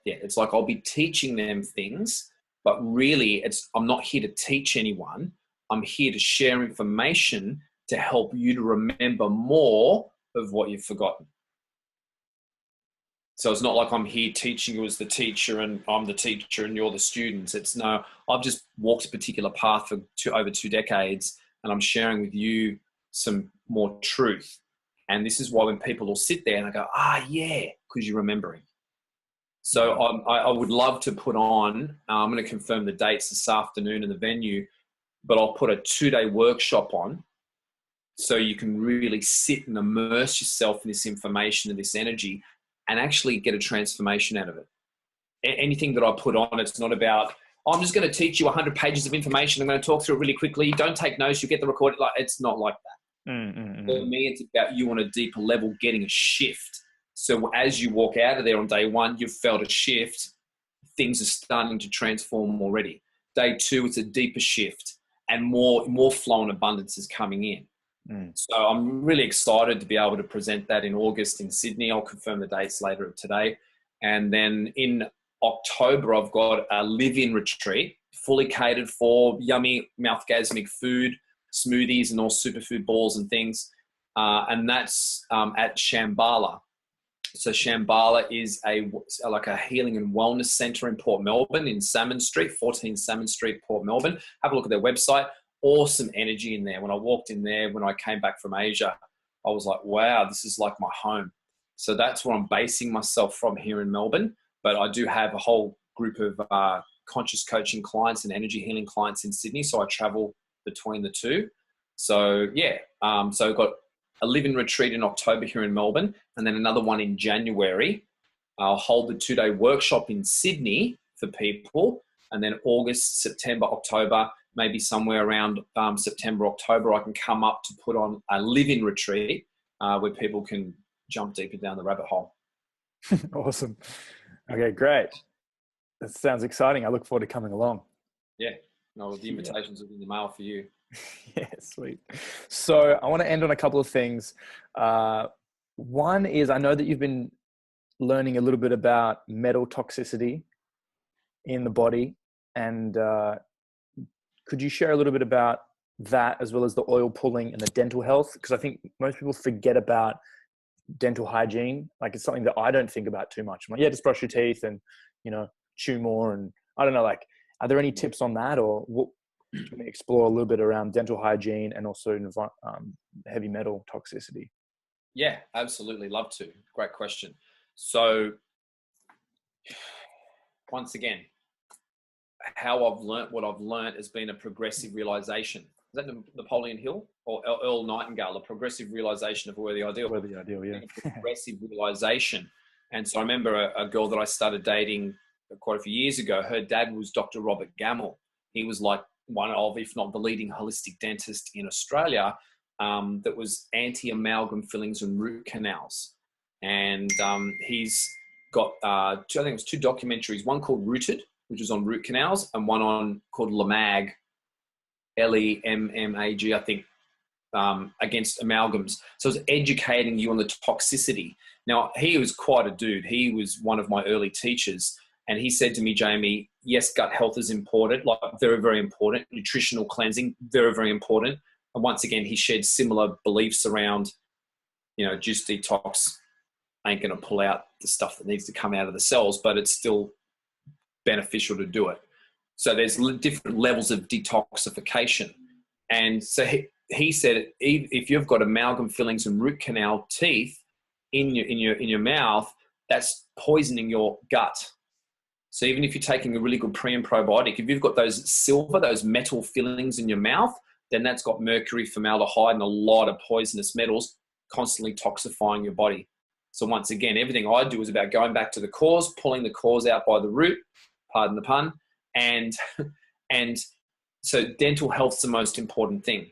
it's like I'll be teaching them things, but really I'm not here to teach anyone. I'm here to share information to help you to remember more of what you've forgotten. So it's not like I'm here teaching you as the teacher and I'm the teacher and you're the students. It's no, I've just walked a particular path for over 2 decades and I'm sharing with you some more truth. And this is why when people will sit there and I go, yeah, because you're remembering. So I would love to put on, I'm going to confirm the dates this afternoon and the venue, but I'll put a 2-day workshop on so you can really sit and immerse yourself in this information and this energy and actually get a transformation out of it. Anything that I put on, it's not about, I'm just going to teach you 100 pages of information. I'm going to talk through it really quickly. Don't take notes. You'll get the recording. It's not like that. For me, it's about you on a deeper level getting a shift. So as you walk out of there on day 1, you've felt a shift. Things are starting to transform already. Day 2, it's a deeper shift and more flow and abundance is coming in. So I'm really excited to be able to present that in August in Sydney. I'll confirm the dates later today. And then in October, I've got a live-in retreat, fully catered for yummy mouthgasmic food, smoothies and all superfood balls and things. And that's at Shambhala. So Shambhala is like a healing and wellness center in Port Melbourne in Salmon Street, 14 Salmon Street, Port Melbourne. Have a look at their website. Awesome energy in there. When I walked in there, when I came back from Asia, I was like, wow, this is like my home. So that's where I'm basing myself from here in Melbourne. But I do have a whole group of conscious coaching clients and energy healing clients in Sydney. So I travel between the two. So yeah, so I've got a live-in retreat in October here in Melbourne, and then another one in January. I'll hold the 2-day workshop in Sydney for people, and then August, September, October, maybe somewhere around September, October, I can come up to put on a live-in retreat where people can jump deeper down the rabbit hole. Awesome. Okay, great. That sounds exciting. I look forward to coming along. Yeah, no, the invitations will be in the mail for you. Yeah, sweet. So I want to end on a couple of things. One is, I know that you've been learning a little bit about metal toxicity in the body, and could you share a little bit about that, as well as the oil pulling and the dental health? Because I think most people forget about dental hygiene. Like, it's something that I don't think about too much. I'm like, yeah, just brush your teeth and, chew more. And I don't know, like, are there any tips on that, or what? Can we explore a little bit around dental hygiene and also heavy metal toxicity? Yeah, absolutely. Love to. Great question. So once again, how I've learnt what I've learnt has been a progressive realization. Is that Napoleon Hill or Earl Nightingale? A progressive realization of where the ideal. Where the ideal, yeah. Progressive realization. And so I remember a girl that I started dating quite a few years ago. Her dad was Dr. Robert Gamel. He was like one of, if not the leading holistic dentist in Australia, that was anti-amalgam fillings and root canals. And he's got, I think it was 2 documentaries, one called Rooted, which was on root canals, and one on called Lemag, Lemmag, I think, against amalgams. So it's educating you on the toxicity. Now, he was quite a dude. He was one of my early teachers. And he said to me, Jamie, yes, gut health is important, like very, very important. Nutritional cleansing, very, very important. And once again, he shared similar beliefs around, juice detox ain't going to pull out the stuff that needs to come out of the cells, but it's still beneficial to do it. So there's different levels of detoxification. And so he said, if you've got amalgam fillings and root canal teeth in your mouth, that's poisoning your gut. So even if you're taking a really good pre and probiotic, if you've got those metal fillings in your mouth, then that's got mercury, formaldehyde, and a lot of poisonous metals constantly toxifying your body. So once again, everything I do is about going back to the cause, pulling the cause out by the root, pardon the pun, and so dental health's the most important thing.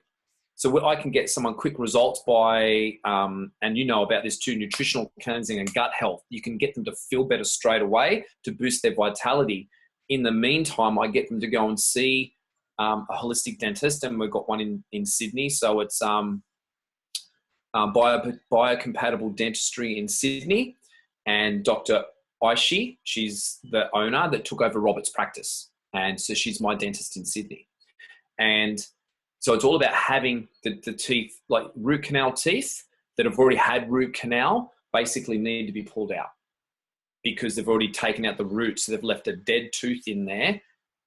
So I can get someone quick results by, and you know about this too, nutritional cleansing and gut health. You can get them to feel better straight away to boost their vitality. In the meantime, I get them to go and see a holistic dentist, and we've got one in Sydney. So it's Biocompatible Dentistry in Sydney, and Dr. Aishi, she's the owner that took over Robert's practice. And so she's my dentist in Sydney. And so it's all about having the teeth, like root canal teeth that have already had root canal, basically need to be pulled out because they've already taken out the roots. So they've left a dead tooth in there.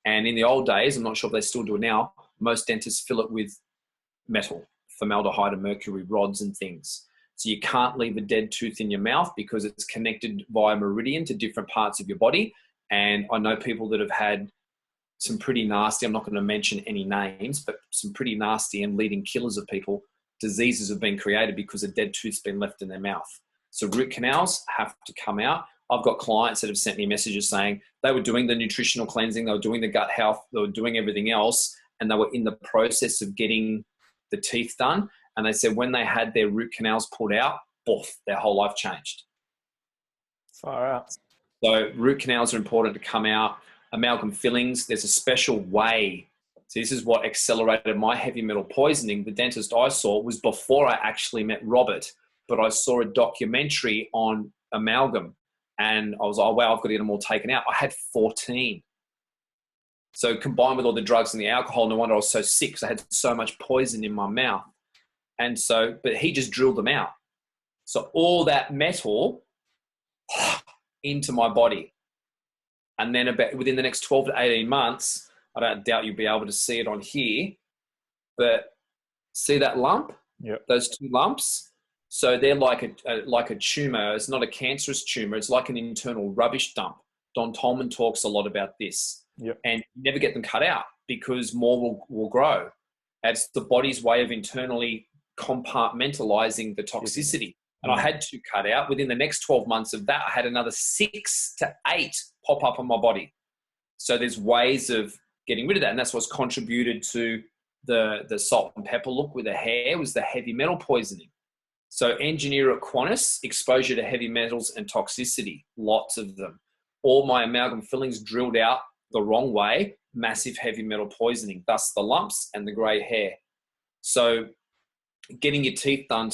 And in the old days, I'm not sure if they still do it now, most dentists fill it with metal, formaldehyde and mercury rods and things. So you can't leave a dead tooth in your mouth because it's connected via meridian to different parts of your body. And I know people that have had some pretty nasty, I'm not going to mention any names, but some pretty nasty and leading killers of people, diseases have been created because a dead tooth's been left in their mouth. So root canals have to come out. I've got clients that have sent me messages saying they were doing the nutritional cleansing, they were doing the gut health, they were doing everything else, and they were in the process of getting the teeth done. And they said when they had their root canals pulled out, boof, their whole life changed. Far out. So root canals are important to come out. Amalgam fillings, there's a special way. So this is what accelerated my heavy metal poisoning. The dentist I saw was before I actually met Robert, but I saw a documentary on amalgam and I was like, oh, wow, I've got to get them all taken out. I had 14. So combined with all the drugs and the alcohol, no wonder I was so sick because I had so much poison in my mouth. And so, but he just drilled them out. So all that metal into my body. And then about within the next 12 to 18 months, I don't doubt you'll be able to see it on here, but see that lump? Yep. Those two lumps? So they're like a tumor. It's not a cancerous tumor. It's like an internal rubbish dump. Don Tolman talks a lot about this. Yep. And you never get them cut out because more will grow. It's the body's way of internally compartmentalizing the toxicity. And I had to cut out. Within the next 12 months of that, I had another 6 to 8 pop up on my body. So there's ways of getting rid of that. And that's what's contributed to the salt and pepper look with the hair was the heavy metal poisoning. So engineer at Qantas, exposure to heavy metals and toxicity, lots of them. All my amalgam fillings drilled out the wrong way, massive heavy metal poisoning, thus the lumps and the grey hair. So getting your teeth done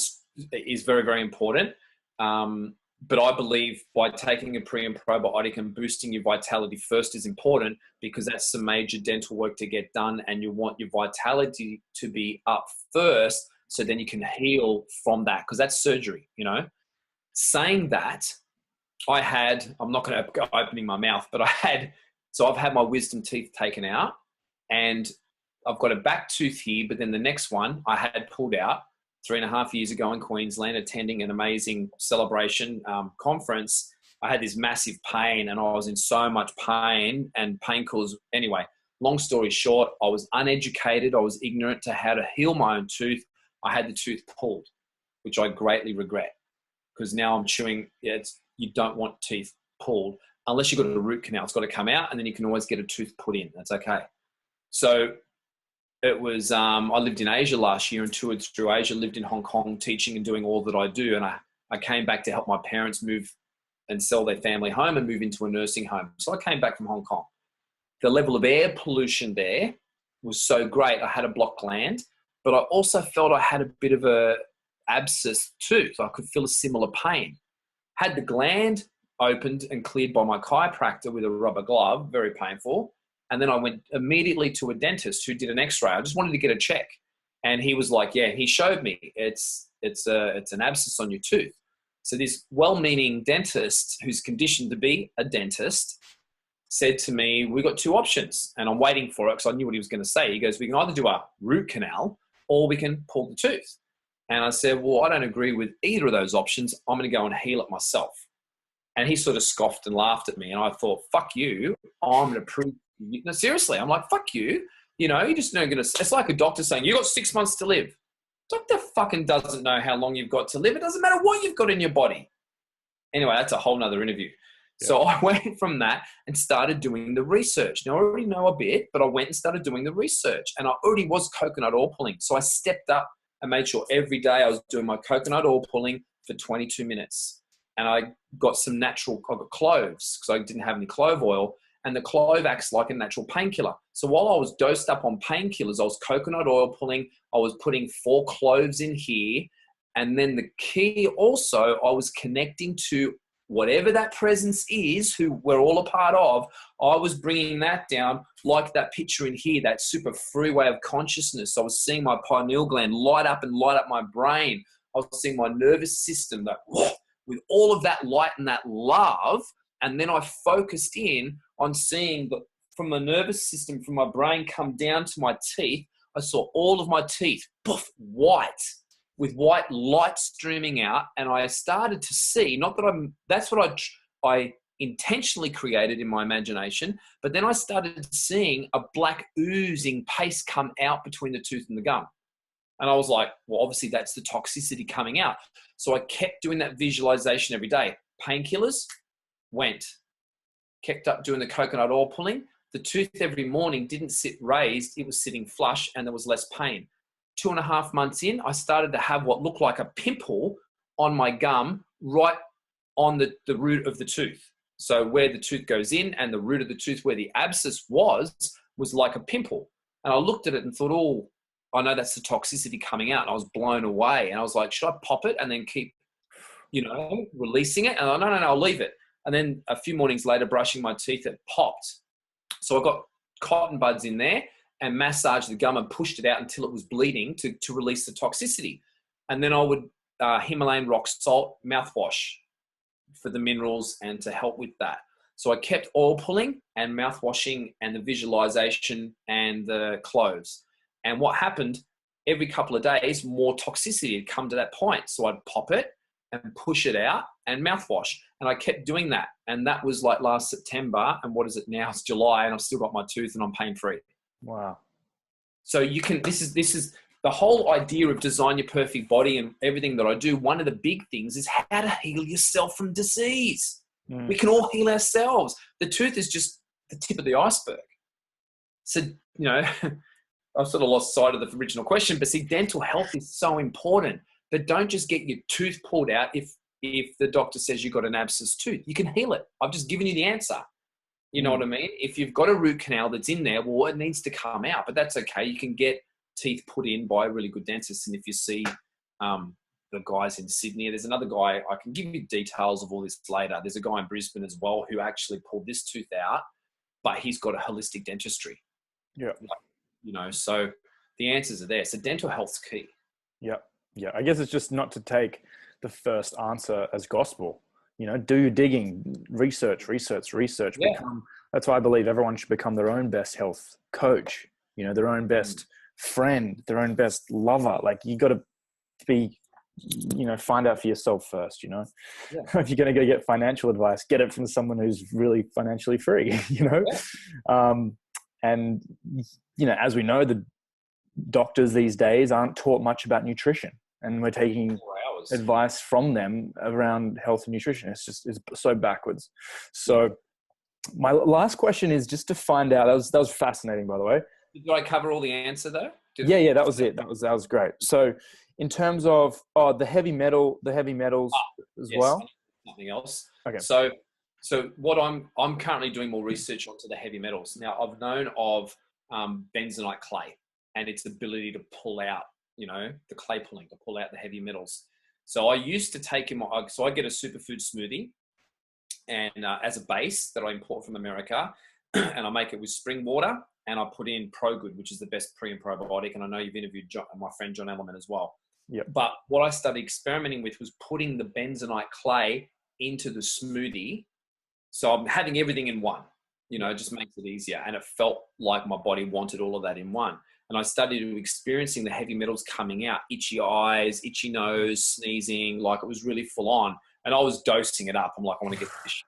is very, very important. But I believe by taking a pre and probiotic and boosting your vitality first is important because that's some major dental work to get done, and you want your vitality to be up first so then you can heal from that, because that's surgery, you know. Saying that, I'm not going to go opening my mouth, but I've had my wisdom teeth taken out, and I've got a back tooth here, but then the next one I had pulled out 3.5 years ago in Queensland, attending an amazing celebration conference. I had this massive pain and I was in so much pain and painkillers. Anyway, long story short, I was uneducated. I was ignorant to how to heal my own tooth. I had the tooth pulled, which I greatly regret because now I'm chewing. You don't want teeth pulled unless you've got a root canal. It's got to come out and then you can always get a tooth put in. That's okay. So it was, I lived in Asia last year and toured through Asia, lived in Hong Kong teaching and doing all that I do. And I came back to help my parents move and sell their family home and move into a nursing home. So I came back from Hong Kong. The level of air pollution there was so great. I had a blocked gland, but I also felt I had a bit of a abscess tooth. I could feel a similar pain. Had the gland opened and cleared by my chiropractor with a rubber glove, very painful. And then I went immediately to a dentist who did an x-ray. I just wanted to get a check. And he was like, yeah, he showed me it's an abscess on your tooth. So this well-meaning dentist who's conditioned to be a dentist said to me, we got two options. And I'm waiting for it because I knew what he was going to say. He goes, we can either do a root canal or we can pull the tooth. And I said, well, I don't agree with either of those options. I'm going to go and heal it myself. And he sort of scoffed and laughed at me. And I thought, fuck you. I'm going to prove. No, seriously, I'm like, fuck you. You know, you're just not going to, it's like a doctor saying, you got 6 months to live. Doctor fucking doesn't know how long you've got to live. It doesn't matter what you've got in your body. Anyway, that's a whole nother interview. Yeah. So I went from that and started doing the research. Now I already know a bit, but I went and started doing the research and I already was coconut oil pulling. So I stepped up and made sure every day I was doing my coconut oil pulling for 22 minutes. And I got some I got cloves because I didn't have any clove oil. And the clove acts like a natural painkiller. So while I was dosed up on painkillers, I was coconut oil pulling. I was putting 4 cloves in here. And then the key also, I was connecting to whatever that presence is, who we're all a part of. I was bringing that down like that picture in here, that super freeway of consciousness. I was seeing my pineal gland light up and light up my brain. I was seeing my nervous system that with all of that light and that love. And then I focused in on seeing from the nervous system, from my brain come down to my teeth. I saw all of my teeth, white, with white light streaming out. And I started to see, not that that's what I intentionally created in my imagination, but then I started seeing a black oozing paste come out between the tooth and the gum. And I was like, well, obviously that's the toxicity coming out. So I kept doing that visualization every day. Painkillers went. Kept up doing the coconut oil pulling. The tooth every morning didn't sit raised. It was sitting flush and there was less pain. 2.5 months in, I started to have what looked like a pimple on my gum right on the root of the tooth. So where the tooth goes in and the root of the tooth where the abscess was like a pimple. And I looked at it and thought, oh, I know that's the toxicity coming out. And I was blown away. And I was like, should I pop it and then keep, releasing it? And I no, I'll leave it. And then a few mornings later, brushing my teeth, it popped. So I got cotton buds in there and massaged the gum and pushed it out until it was bleeding to release the toxicity. And then I would Himalayan rock salt mouthwash. for the minerals and to help with that. So I kept oil pulling and mouth washing and the visualization and the cloves. And what happened, every couple of days, more toxicity had come to that point. So I'd pop it and push it out and mouthwash. And I kept doing that. And that was like last September. And what is it now? It's July and I've still got my tooth and I'm pain free. Wow. So you can, this is the whole idea of design your perfect body and everything that I do. One of the big things is how to heal yourself from disease. We can all heal ourselves. The tooth is just the tip of the iceberg. So, I've sort of lost sight of the original question, but see, dental health is so important. But don't just get your tooth pulled out if the doctor says you've got an abscess tooth. You can heal it. I've just given you the answer. You know what I mean? If you've got a root canal that's in there, well, it needs to come out. But that's okay. You can get teeth put in by a really good dentist. And if you see the guys in Sydney, there's another guy, I can give you details of all this later. There's a guy in Brisbane as well who actually pulled this tooth out, but he's got a holistic dentistry. Yeah. So the answers are there. So dental health's key. Yeah. Yeah. I guess it's just not to take the first answer as gospel. Do your digging, research. Yeah. That's why I believe everyone should become their own best health coach, their own best friend, their own best lover. Like you got to be, find out for yourself first, Yeah. If you're going to go get financial advice, get it from someone who's really financially free, Yeah. And, as we know, the doctors these days aren't taught much about nutrition, and we're taking advice from them around health and nutrition. It's so backwards. So my last question is just to find out, that was fascinating, by the way. Did I cover all the answer though? Yeah, that was it. That was great. So in terms of the heavy metals as well. Nothing else. Okay. So what I'm currently doing more research onto the heavy metals. Now I've known of bentonite clay and its ability to pull out, the clay pulling, to pull out the heavy metals. So I used to take so I get a superfood smoothie and as a base that I import from America, and I make it with spring water, and I put in ProGood, which is the best pre and probiotic. And I know you've interviewed my friend John Ellerman as well. Yeah. But what I started experimenting with was putting the bentonite clay into the smoothie. So I'm having everything in one, it just makes it easier. And it felt like my body wanted all of that in one. And I started experiencing the heavy metals coming out, itchy eyes, itchy nose, sneezing, like it was really full on. And I was dosing it up. I'm like, I want to get this shit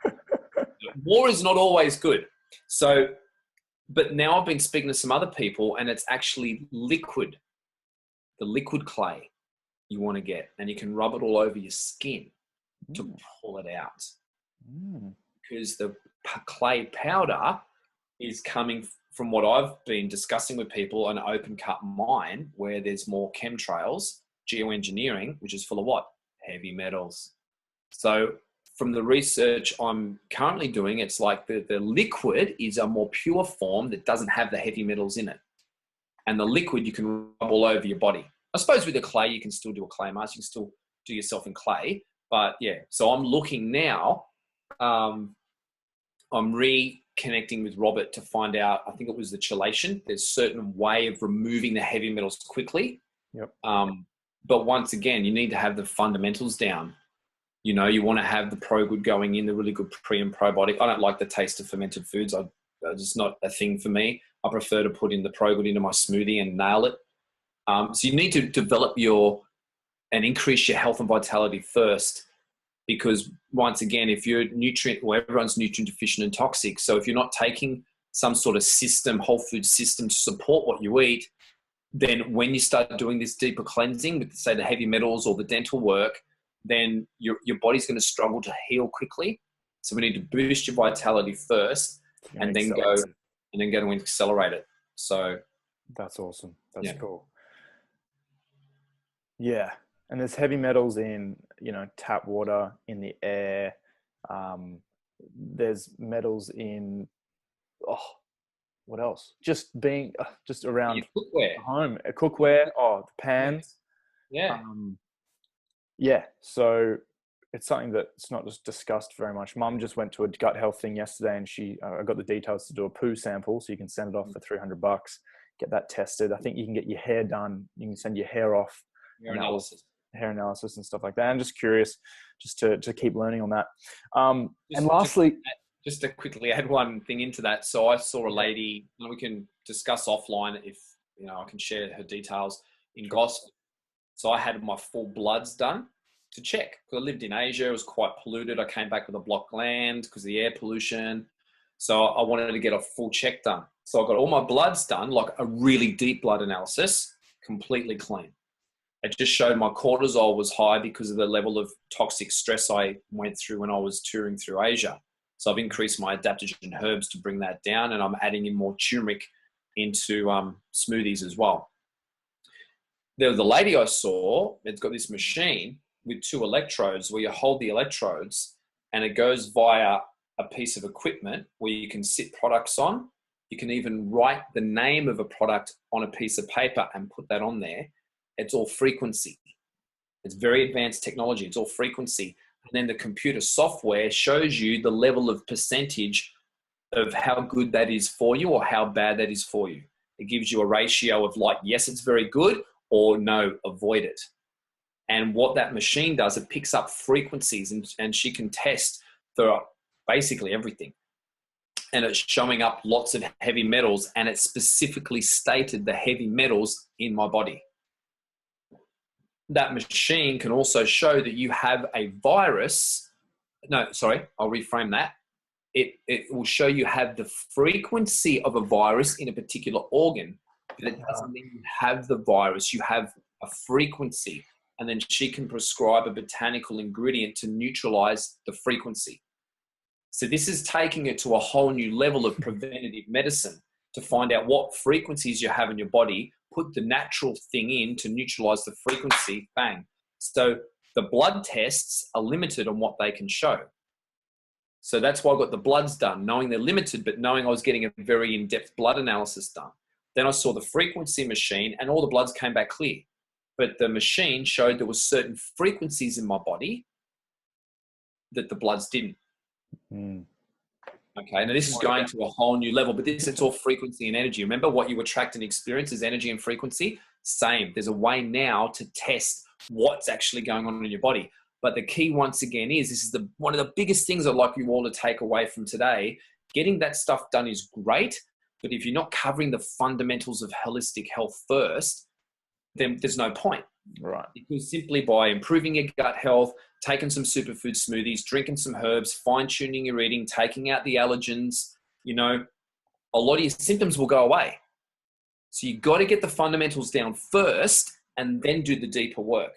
out. War is not always good. So, but now I've been speaking to some other people and it's actually liquid, the liquid clay you want to get, and you can rub it all over your skin to pull it out. Because the clay powder is coming from what I've been discussing with people, an open cut mine where there's more chemtrails, geoengineering, which is full of what? Heavy metals. So from the research I'm currently doing, it's like the liquid is a more pure form that doesn't have the heavy metals in it. And the liquid you can rub all over your body. I suppose with the clay, you can still do a clay mask. You can still do yourself in clay. But yeah, so I'm looking now. I'm reconnecting with Robert to find out, I think it was the chelation. There's a certain way of removing the heavy metals quickly. Yep. But once again, you need to have the fundamentals down. You want to have the ProGood going in, the really good pre and probiotic. I don't like the taste of fermented foods. It's just not a thing for me. I prefer to put in the ProGood into my smoothie and nail it. So you need to develop and increase your health and vitality first, because once again, if you're everyone's nutrient deficient and toxic. So if you're not taking some sort of system, whole food system to support what you eat, then when you start doing this deeper cleansing with, say, the heavy metals or the dental work, then your body's going to struggle to heal quickly. So we need to boost your vitality first and then go to accelerate it. So that's awesome. That's cool. Yeah. And there's heavy metals in, tap water, in the air. There's metals in, what else? Just around cookware. Home. Cookware, the pans. Yeah. So it's something that's not just discussed very much. Mum just went to a gut health thing yesterday, and I got the details to do a poo sample, so you can send it off for $300, get that tested. I think you can get your hair done. You can send your hair off. Hair analysis. hair analysis and stuff like that. I'm just curious just to keep learning on that. And lastly, just to quickly add one thing into that. So I saw a lady, and we can discuss offline if, you know, I can share her details in Gosford. So I had my full bloods done to check, because I lived in Asia. It was quite polluted. I came back with a blocked gland because of the air pollution. So I wanted to get a full check done. So I got all my bloods done, like a really deep blood analysis, completely clean. It just showed my cortisol was high because of the level of toxic stress I went through when I was touring through Asia. So I've increased my adaptogen herbs to bring that down, and I'm adding in more turmeric into smoothies as well. There was a lady I saw, it's got this machine with 2 electrodes where you hold the electrodes and it goes via a piece of equipment where you can sit products on. You can even write the name of a product on a piece of paper and put that on there. It's all frequency. It's very advanced technology. It's all frequency. And then the computer software shows you the level of percentage of how good that is for you or how bad that is for you. It gives you a ratio of like, yes, it's very good, or no, avoid it. And what that machine does, it picks up frequencies, and she can test for basically everything. And it's showing up lots of heavy metals, and it specifically stated the heavy metals in my body. That machine can also show that you have a virus. No, sorry, I'll reframe that. It will show you have the frequency of a virus in a particular organ, but it doesn't mean you have the virus. You have a frequency, and then she can prescribe a botanical ingredient to neutralize the frequency. So this is taking it to a whole new level of preventative medicine to find out what frequencies you have in your body, put the natural thing in to neutralize the frequency, bang. So the blood tests are limited on what they can show. So that's why I got the bloods done, knowing they're limited, but knowing I was getting a very in-depth blood analysis done. Then I saw the frequency machine and all the bloods came back clear. But the machine showed there was certain frequencies in my body that the bloods didn't. Okay, now this is going to a whole new level, but this, it's all frequency and energy. Remember what you attract and experience is energy and frequency? Same. There's a way now to test what's actually going on in your body. But the key, once again, is this is one of the biggest things I'd like you all to take away from today. Getting that stuff done is great, but if you're not covering the fundamentals of holistic health first, then there's no point. Right. Because simply by improving your gut health, taking some superfood smoothies, drinking some herbs, fine-tuning your eating, taking out the allergens, you know, a lot of your symptoms will go away. So you got to get the fundamentals down first and then do the deeper work.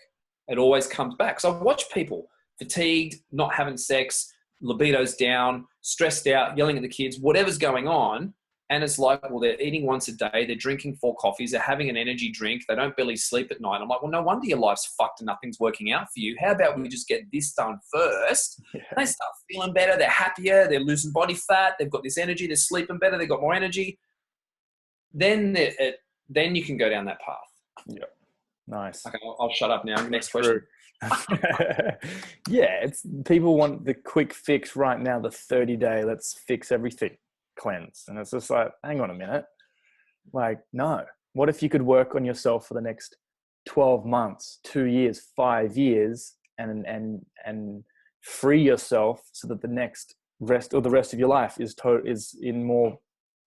It always comes back. So I watch people fatigued, not having sex, libido's down, stressed out, yelling at the kids, whatever's going on. And it's like, well, they're eating once a day, they're drinking 4 coffees, they're having an energy drink, they don't barely sleep at night. I'm like, well, no wonder your life's fucked and nothing's working out for you. How about we just get this done first? Yeah. And they start feeling better, they're happier, they're losing body fat, they've got this energy, they're sleeping better, they've got more energy. Then you can go down that path. Yeah. Nice. Okay, I'll shut up now. Next question. Yeah, it's people want the quick fix right now, the 30-day, let's fix everything cleanse. And it's just like, hang on a minute. Like, no. What if you could work on yourself for the next 12 months, 2 years, 5 years, and free yourself so that the rest of your life is in more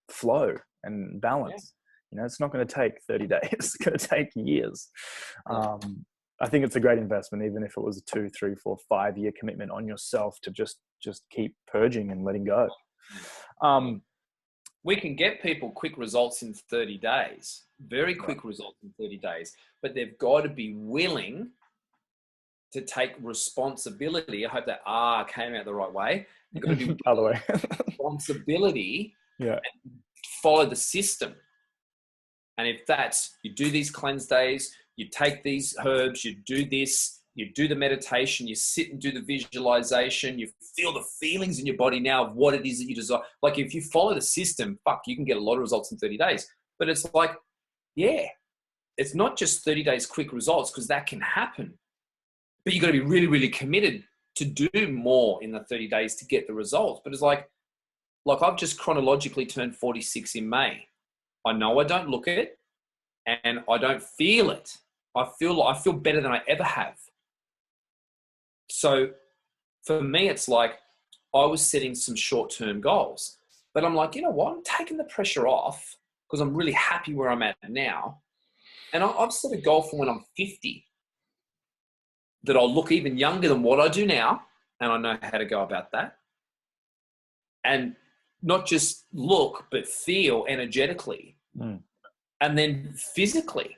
flow and balance. You know, it's not going to take 30 days. It's going to take years. I think it's a great investment, even if it was a 2, 3, 4, 5 year commitment on yourself to just keep purging and letting go. We can get people quick results in 30 days, very quick results in 30 days, but they've got to be willing to take responsibility. I hope that came out the right way. They've got to be other way. responsibility. Yeah. And follow the system. And if that's, you do these cleanse days, you take these herbs, you do this, you do the meditation, you sit and do the visualization, you feel the feelings in your body now of what it is that you desire. Like if you follow the system, you can get a lot of results in 30 days. But it's like, yeah, it's not just 30 days quick results, because that can happen. But you've got to be really, really committed to do more in the 30 days to get the results. But it's like I've just chronologically turned 46 in May. I know I don't look it and I don't feel it. I feel better than I ever have. So for me, it's like I was setting some short-term goals, but I'm like, you know what? I'm taking the pressure off because I'm really happy where I'm at now. And I've set a goal for when I'm 50 that I'll look even younger than what I do now. And I know how to go about that. And not just look, but feel energetically. And then physically,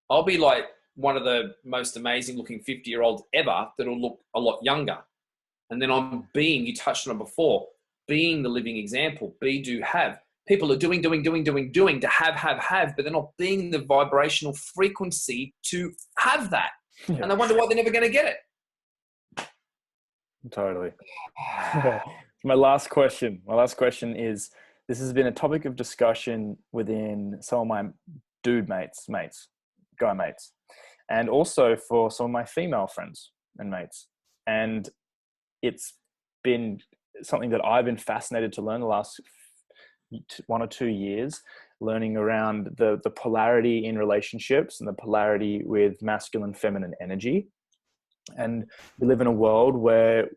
I'll be like one of the most amazing looking 50-year-olds ever that'll look a lot younger. And then I'm being, you touched on it before, being the living example, be, do, have. People are doing to have, but they're not being the vibrational frequency to have that. Yeah. And they wonder why they're never going to get it. Totally. My last question is, this has been a topic of discussion within some of my dude mates, guy mates, and also for some of my female friends and mates. And it's been something that I've been fascinated to learn the last 1 or 2 years, learning around the polarity in relationships and the polarity with masculine, feminine energy. And we live in a world where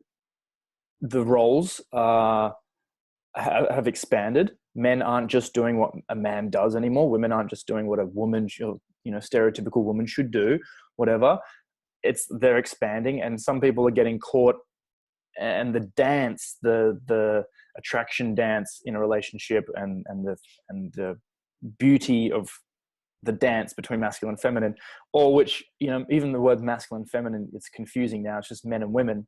the roles have expanded. Men aren't just doing what a man does anymore. Women aren't just doing what a woman, stereotypical woman should do, whatever. They're expanding, and some people are getting caught. And the dance, the attraction dance in a relationship, and the beauty of the dance between masculine and feminine, or which, even the word masculine, feminine, it's confusing now. It's just men and women.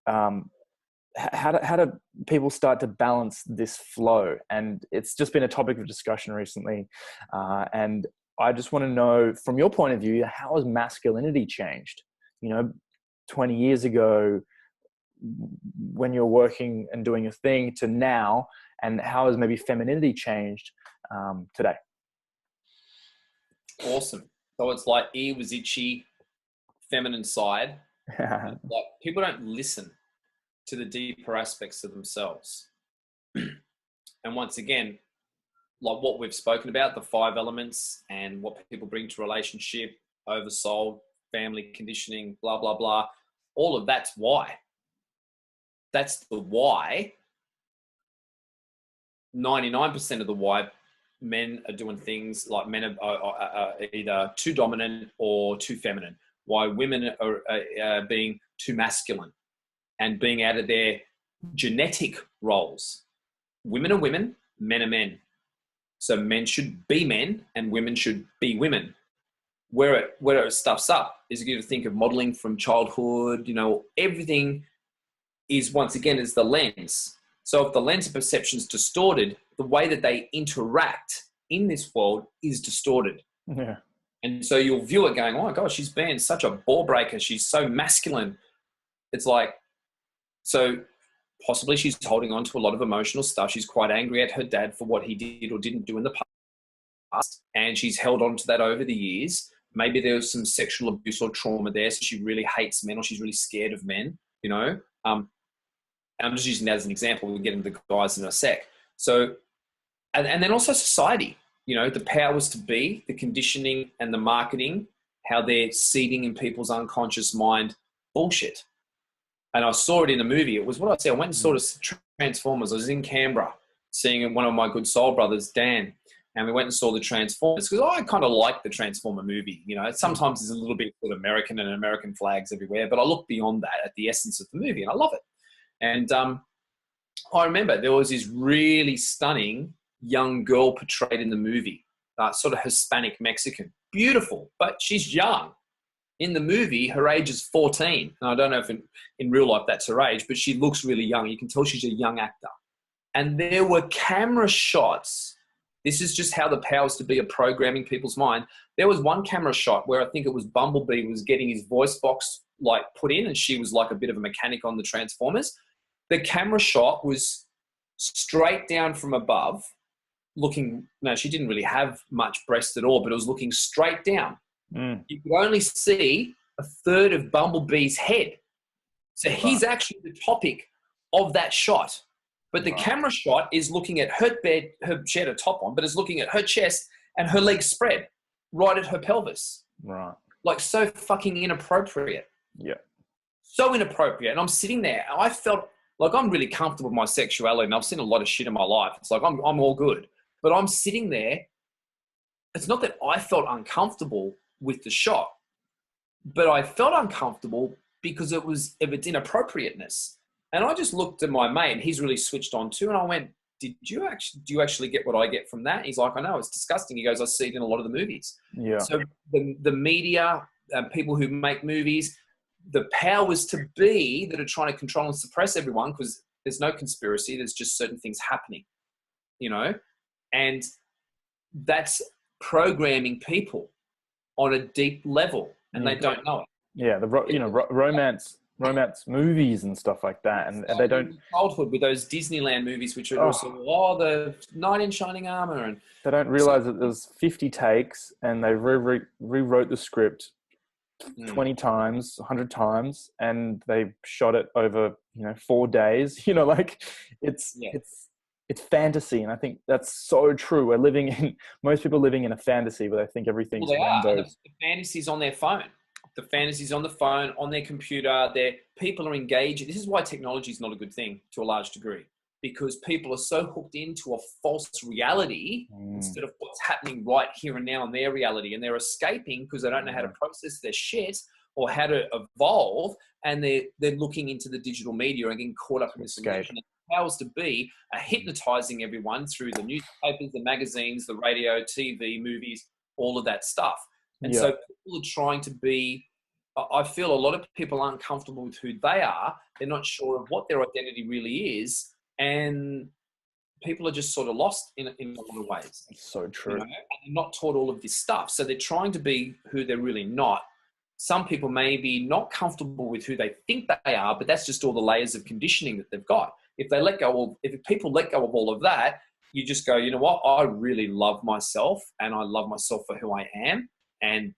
How do people start to balance this flow? And it's just been a topic of discussion recently. And I just want to know, from your point of view, how has masculinity changed? 20 years ago, when you're working and doing your thing, to now, and how has maybe femininity changed today? Awesome. So it's like ear was itchy, feminine side. Like, people don't listen to the deeper aspects of themselves. And once again, like what we've spoken about, the 5 elements and what people bring to relationship, oversold, family conditioning, blah, blah, blah. All of that's why. That's the why. 99% of the why men are doing things like men are either too dominant or too feminine. Why women are being too masculine and being out of their genetic roles. Women are women, men are men. So men should be men and women should be women. Where it stuffs up is you to think of modeling from childhood, everything is, once again, is the lens. So if the lens of perception is distorted, the way that they interact in this world is distorted. Yeah. And so you'll view it going, oh my gosh, she's being such a ball breaker. She's so masculine. It's like, so possibly she's holding on to a lot of emotional stuff. She's quite angry at her dad for what he did or didn't do in the past. And she's held on to that over the years. Maybe there was some sexual abuse or trauma there. So she really hates men, or she's really scared of men, And I'm just using that as an example. We'll get into the guys in a sec. So, and then also society, the powers to be, the conditioning and the marketing, how they're seeding in people's unconscious mind bullshit. And I saw it in a movie. It was what I said. I went and saw the Transformers. I was in Canberra seeing one of my good soul brothers, Dan, and we went and saw the Transformers because I kind of like the Transformer movie. Sometimes there's a little bit of American and American flags everywhere, but I look beyond that at the essence of the movie, and I love it. And I remember there was this really stunning young girl portrayed in the movie, sort of Hispanic Mexican, beautiful, but she's young. In the movie, her age is 14. And I don't know if in real life that's her age, but she looks really young. You can tell she's a young actor. And there were camera shots. This is just how the powers to be are programming people's mind. There was one camera shot where I think it was Bumblebee was getting his voice box like put in, and she was like a bit of a mechanic on the Transformers. The camera shot was straight down from above, she didn't really have much breast at all, but it was looking straight down. You could only see a third of Bumblebee's head. So he's actually the topic of that shot. But the camera shot is looking at her bed, she had a top on, but it's looking at her chest and her legs spread. right at her pelvis. Right. Like so fucking inappropriate. Yeah. So inappropriate. And I'm sitting there and I felt like I'm really comfortable with my sexuality and I've seen a lot of shit in my life. It's like I'm all good. But I'm sitting there. It's not that I felt uncomfortable with the shot, but I felt uncomfortable because of its inappropriateness. And I just looked at my mate and he's really switched on too. And I went, do you actually get what I get from that? He's like, I know, it's disgusting. He goes, I see it in a lot of the movies. Yeah. So the media, people who make movies, the powers to be that are trying to control and suppress everyone, because there's no conspiracy, there's just certain things happening, you know? And that's programming people on a deep level and they don't know it. Yeah, romance movies and stuff like that, and they don't. Childhood with those Disneyland movies, which are also the knight in shining armor, and they don't realize that there's 50 takes, and they rewrote the script 20 times, 100 times, and they shot it over 4 days. It's fantasy, and I think that's so true. Most people living in a fantasy where they think everything's rainbows. The fantasy's on their phone. The fantasies on the phone, on their computer, people are engaging. This is why technology is not a good thing to a large degree, because people are so hooked into a false reality instead of what's happening right here and now in their reality. And they're escaping because they don't know how to process their shit or how to evolve. And they're looking into the digital media and getting caught up in this illusion. The powers to be are hypnotizing everyone through the newspapers, the magazines, the radio, TV, movies, all of that stuff. And so people are trying to be, I feel a lot of people aren't comfortable with who they are. They're not sure of what their identity really is. And people are just sort of lost in a lot of ways. It's so true. And they're not taught all of this stuff. So they're trying to be who they're really not. Some people may be not comfortable with who they think they are, but that's just all the layers of conditioning that they've got. If people let go of all of that, you just go, you know what? I really love myself and I love myself for who I am. And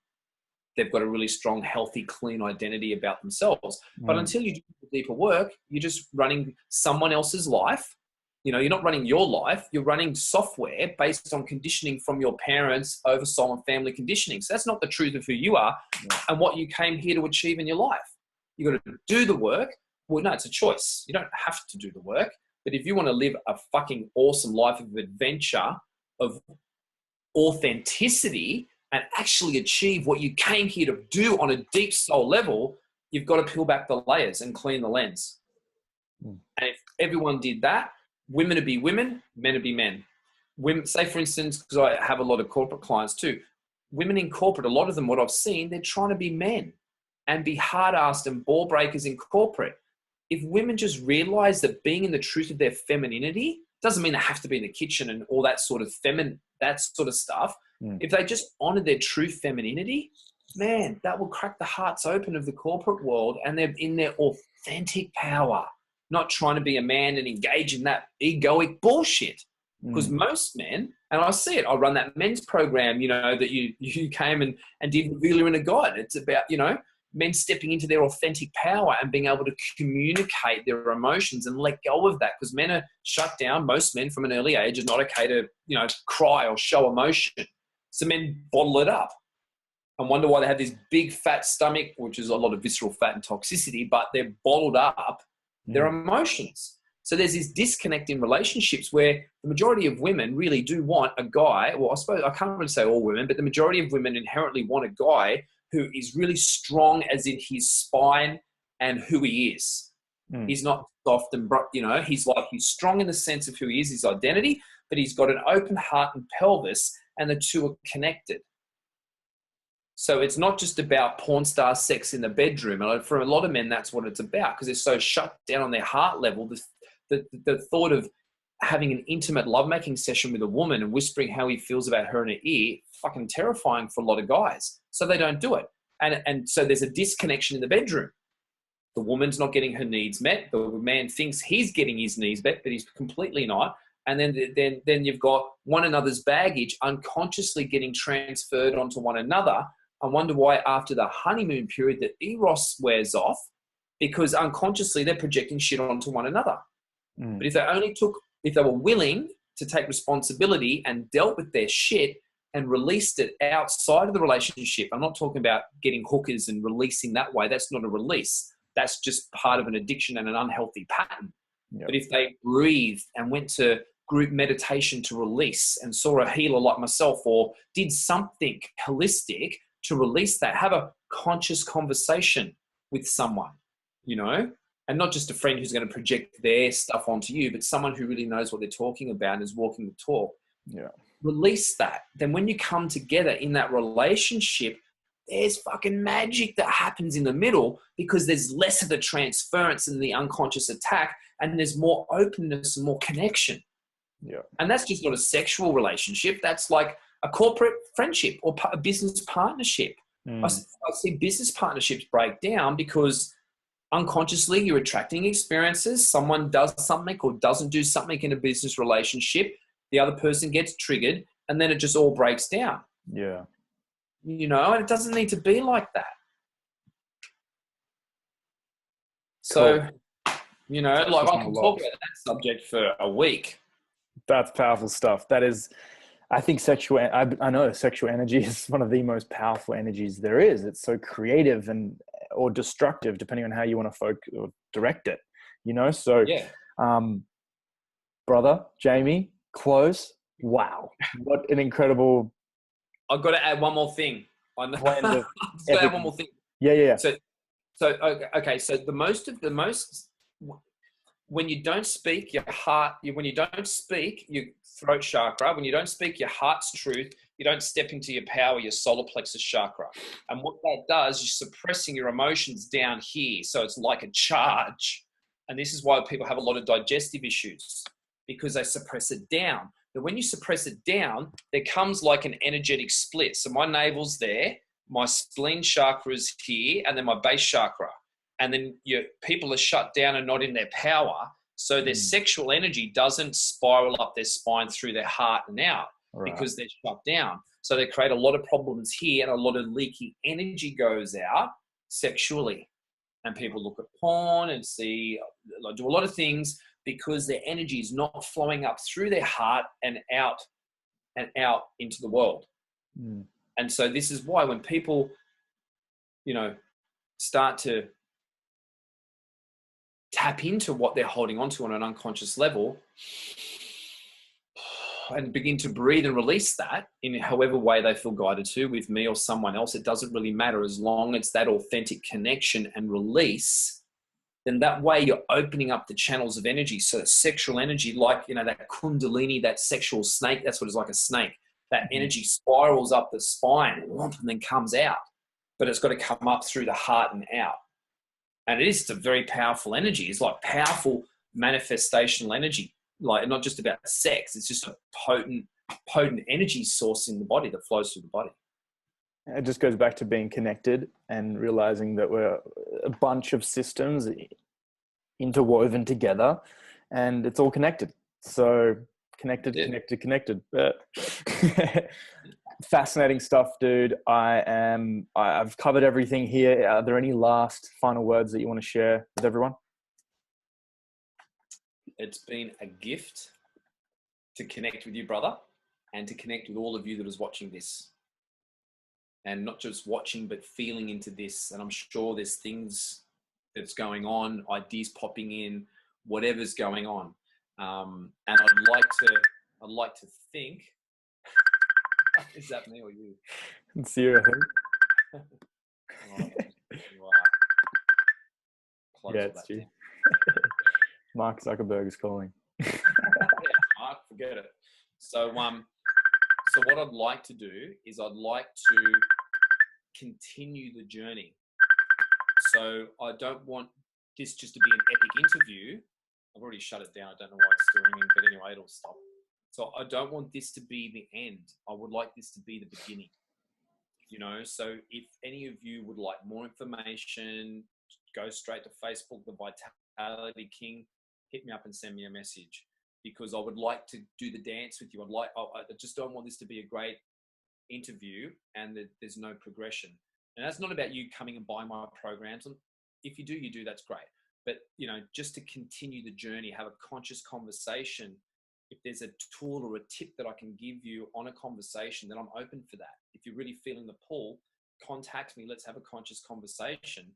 they've got a really strong, healthy, clean identity about themselves. But until you do the deeper work, you're just running someone else's life. You're not running your life. You're running software based on conditioning from your parents over soul and family conditioning. So that's not the truth of who you are and what you came here to achieve in your life. You got to do the work. Well, no, it's a choice. You don't have to do the work. But if you want to live a fucking awesome life of adventure, of authenticity, and actually achieve what you came here to do on a deep soul level, you've got to peel back the layers and clean the lens. And if everyone did that, women would be women, men would be men. Women, say for instance, because I have a lot of corporate clients too, women in corporate, a lot of them, what I've seen, they're trying to be men and be hard-assed and ball breakers in corporate. If women just realize that being in the truth of their femininity doesn't mean they have to be in the kitchen and all that sort of that sort of stuff. If they just honor their true femininity, man, that will crack the hearts open of the corporate world, and they're in their authentic power, not trying to be a man and engage in that egoic bullshit. Because most men, and I see it, I run that men's program, that you came and did Revealer in a God. It's about, men stepping into their authentic power and being able to communicate their emotions and let go of that, because men are shut down. Most men from an early age are not okay to, cry or show emotion. So men bottle it up and wonder why they have this big fat stomach, which is a lot of visceral fat and toxicity, but they're bottled up their emotions. So there's this disconnect in relationships where the majority of women really do want a guy, well, I suppose I can't really say all women, but the majority of women inherently want a guy who is really strong as in his spine and who he is. He's not soft and, he's strong in the sense of who he is, his identity, but he's got an open heart and pelvis, and the two are connected. So it's not just about porn star sex in the bedroom. And for a lot of men, that's what it's about, because they're so shut down on their heart level. The thought of having an intimate lovemaking session with a woman and whispering how he feels about her in her ear, fucking terrifying for a lot of guys. So they don't do it. And so there's a disconnection in the bedroom. The woman's not getting her needs met. The man thinks he's getting his needs met, but he's completely not. And then you've got one another's baggage unconsciously getting transferred onto one another. I wonder why after the honeymoon period that eros wears off, because unconsciously they're projecting shit onto one another. But if they were willing to take responsibility and dealt with their shit, and released it outside of the relationship. I'm not talking about getting hookers and releasing that way. That's not a release. That's just part of an addiction and an unhealthy pattern. Yep. But if they breathed and went to group meditation to release and saw a healer like myself, or did something holistic to release that, have a conscious conversation with someone, you know, and not just a friend who's going to project their stuff onto you, but someone who really knows what they're talking about and is walking the talk. Yeah. Release that. Then when you come together in that relationship, there's fucking magic that happens in the middle, because there's less of the transference and the unconscious attack, and there's more openness and more connection. Yeah. And that's just not a sexual relationship. That's like a corporate friendship or a business partnership. I see business partnerships break down because unconsciously you're attracting experiences. Someone does something or doesn't do something in a business relationship. The other person gets triggered, and then it just all breaks down. Yeah. You know, and it doesn't need to be like that. So, Cool. you know, like I can talk about that subject for a week. That's powerful stuff. That is, I think I know sexual energy is one of the most powerful energies there is. It's so creative or destructive, depending on how you want to focus or direct it, you know? So, Yeah. Brother, Jamie, close. Wow. What an incredible. I've got to add one more thing. Blend of add one more thing. Yeah. So okay. So the most, when you don't speak your heart, when you don't speak your throat chakra, when you don't speak your heart's truth, you don't step into your power, your solar plexus chakra. And what that does, you're suppressing your emotions down here. So it's like a charge. And this is why people have a lot of digestive issues, because they suppress it down. But when you suppress it down, there comes like an energetic split. So my navel's there, my spleen chakra is here, and then my base chakra. And then people are shut down and not in their power. So their sexual energy doesn't spiral up their spine through their heart and out, because they're shut down. So they create a lot of problems here, and a lot of leaky energy goes out sexually. And people look at porn and do a lot of things because their energy is not flowing up through their heart and out into the world. And so this is why when people, you know, start to tap into what they're holding onto on an unconscious level and begin to breathe and release that in however way they feel guided to, with me or someone else, it doesn't really matter, as long as it's that authentic connection and release. Then that way you're opening up the channels of energy. So sexual energy, like, you know, that kundalini, that sexual snake, that's what it's like, a snake. That energy spirals up the spine and then comes out. But it's got to come up through the heart and out. And it is a very powerful energy. It's like powerful manifestational energy. Like, not just about sex. It's just a potent energy source in the body that flows through the body. It just goes back to being connected and realizing that we're a bunch of systems interwoven together, and it's all connected. So connected. Fascinating stuff, dude. I've covered everything here. Are there any last final words that you want to share with everyone? It's been a gift to connect with you, brother, and to connect with all of you that is watching this. And not just watching, but feeling into this. And I'm sure there's things that's going on, ideas popping in, whatever's going on. And I'd like to think, is that me or you? It's you, I think. Yeah, it's you. Mark Zuckerberg is calling. Mark, forget it. So what I'd like to do is I'd like to continue the journey. So I don't want this just to be an epic interview. I've already shut it down. I don't know why it's still ringing, but anyway, it'll stop. So I don't want this to be the end. I would like this to be the beginning. You know, so if any of you would like more information, go straight to Facebook, The Vitality King, hit me up and send me a message, because I would like to do the dance with you. I just don't want this to be a great interview and that there's no progression. And that's not about you coming and buying my programs. And if you do, that's great. But, you know, just to continue the journey, have a conscious conversation. if there's a tool or a tip that I can give you on a conversation, then I'm open for that. If you're really feeling the pull, contact me. Let's have a conscious conversation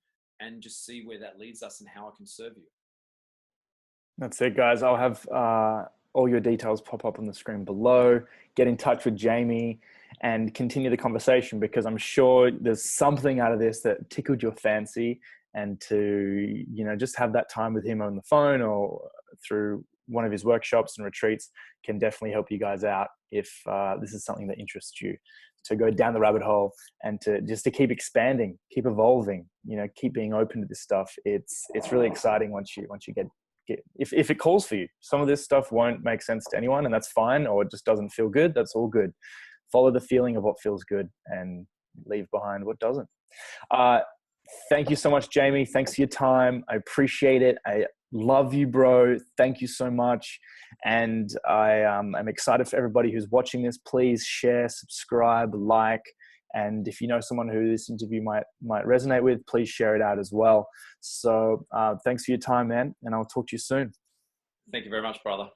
and just see where that leads us and how I can serve you. That's it, guys. I'll have all your details pop up on the screen below. Get in touch with Jamie and continue the conversation, because I'm sure there's something out of this that tickled your fancy, and to, you know, just have that time with him on the phone or through one of his workshops and retreats can definitely help you guys out if this is something that interests you, to go down the rabbit hole and to keep expanding, keep evolving, you know, keep being open to this stuff. It's really exciting once you get if it calls for you. Some of this stuff won't make sense to anyone, and that's fine, or it just doesn't feel good. That's all good. Follow the feeling of what feels good and leave behind what doesn't. Thank you so much, Jamie. Thanks for your time. I appreciate it. I love you, bro. Thank you so much. And I'm excited for everybody who's watching this. Please share, subscribe, like, and if you know someone who this interview might resonate with, please share it out as well. So thanks for your time, man. And I'll talk to you soon. Thank you very much, brother.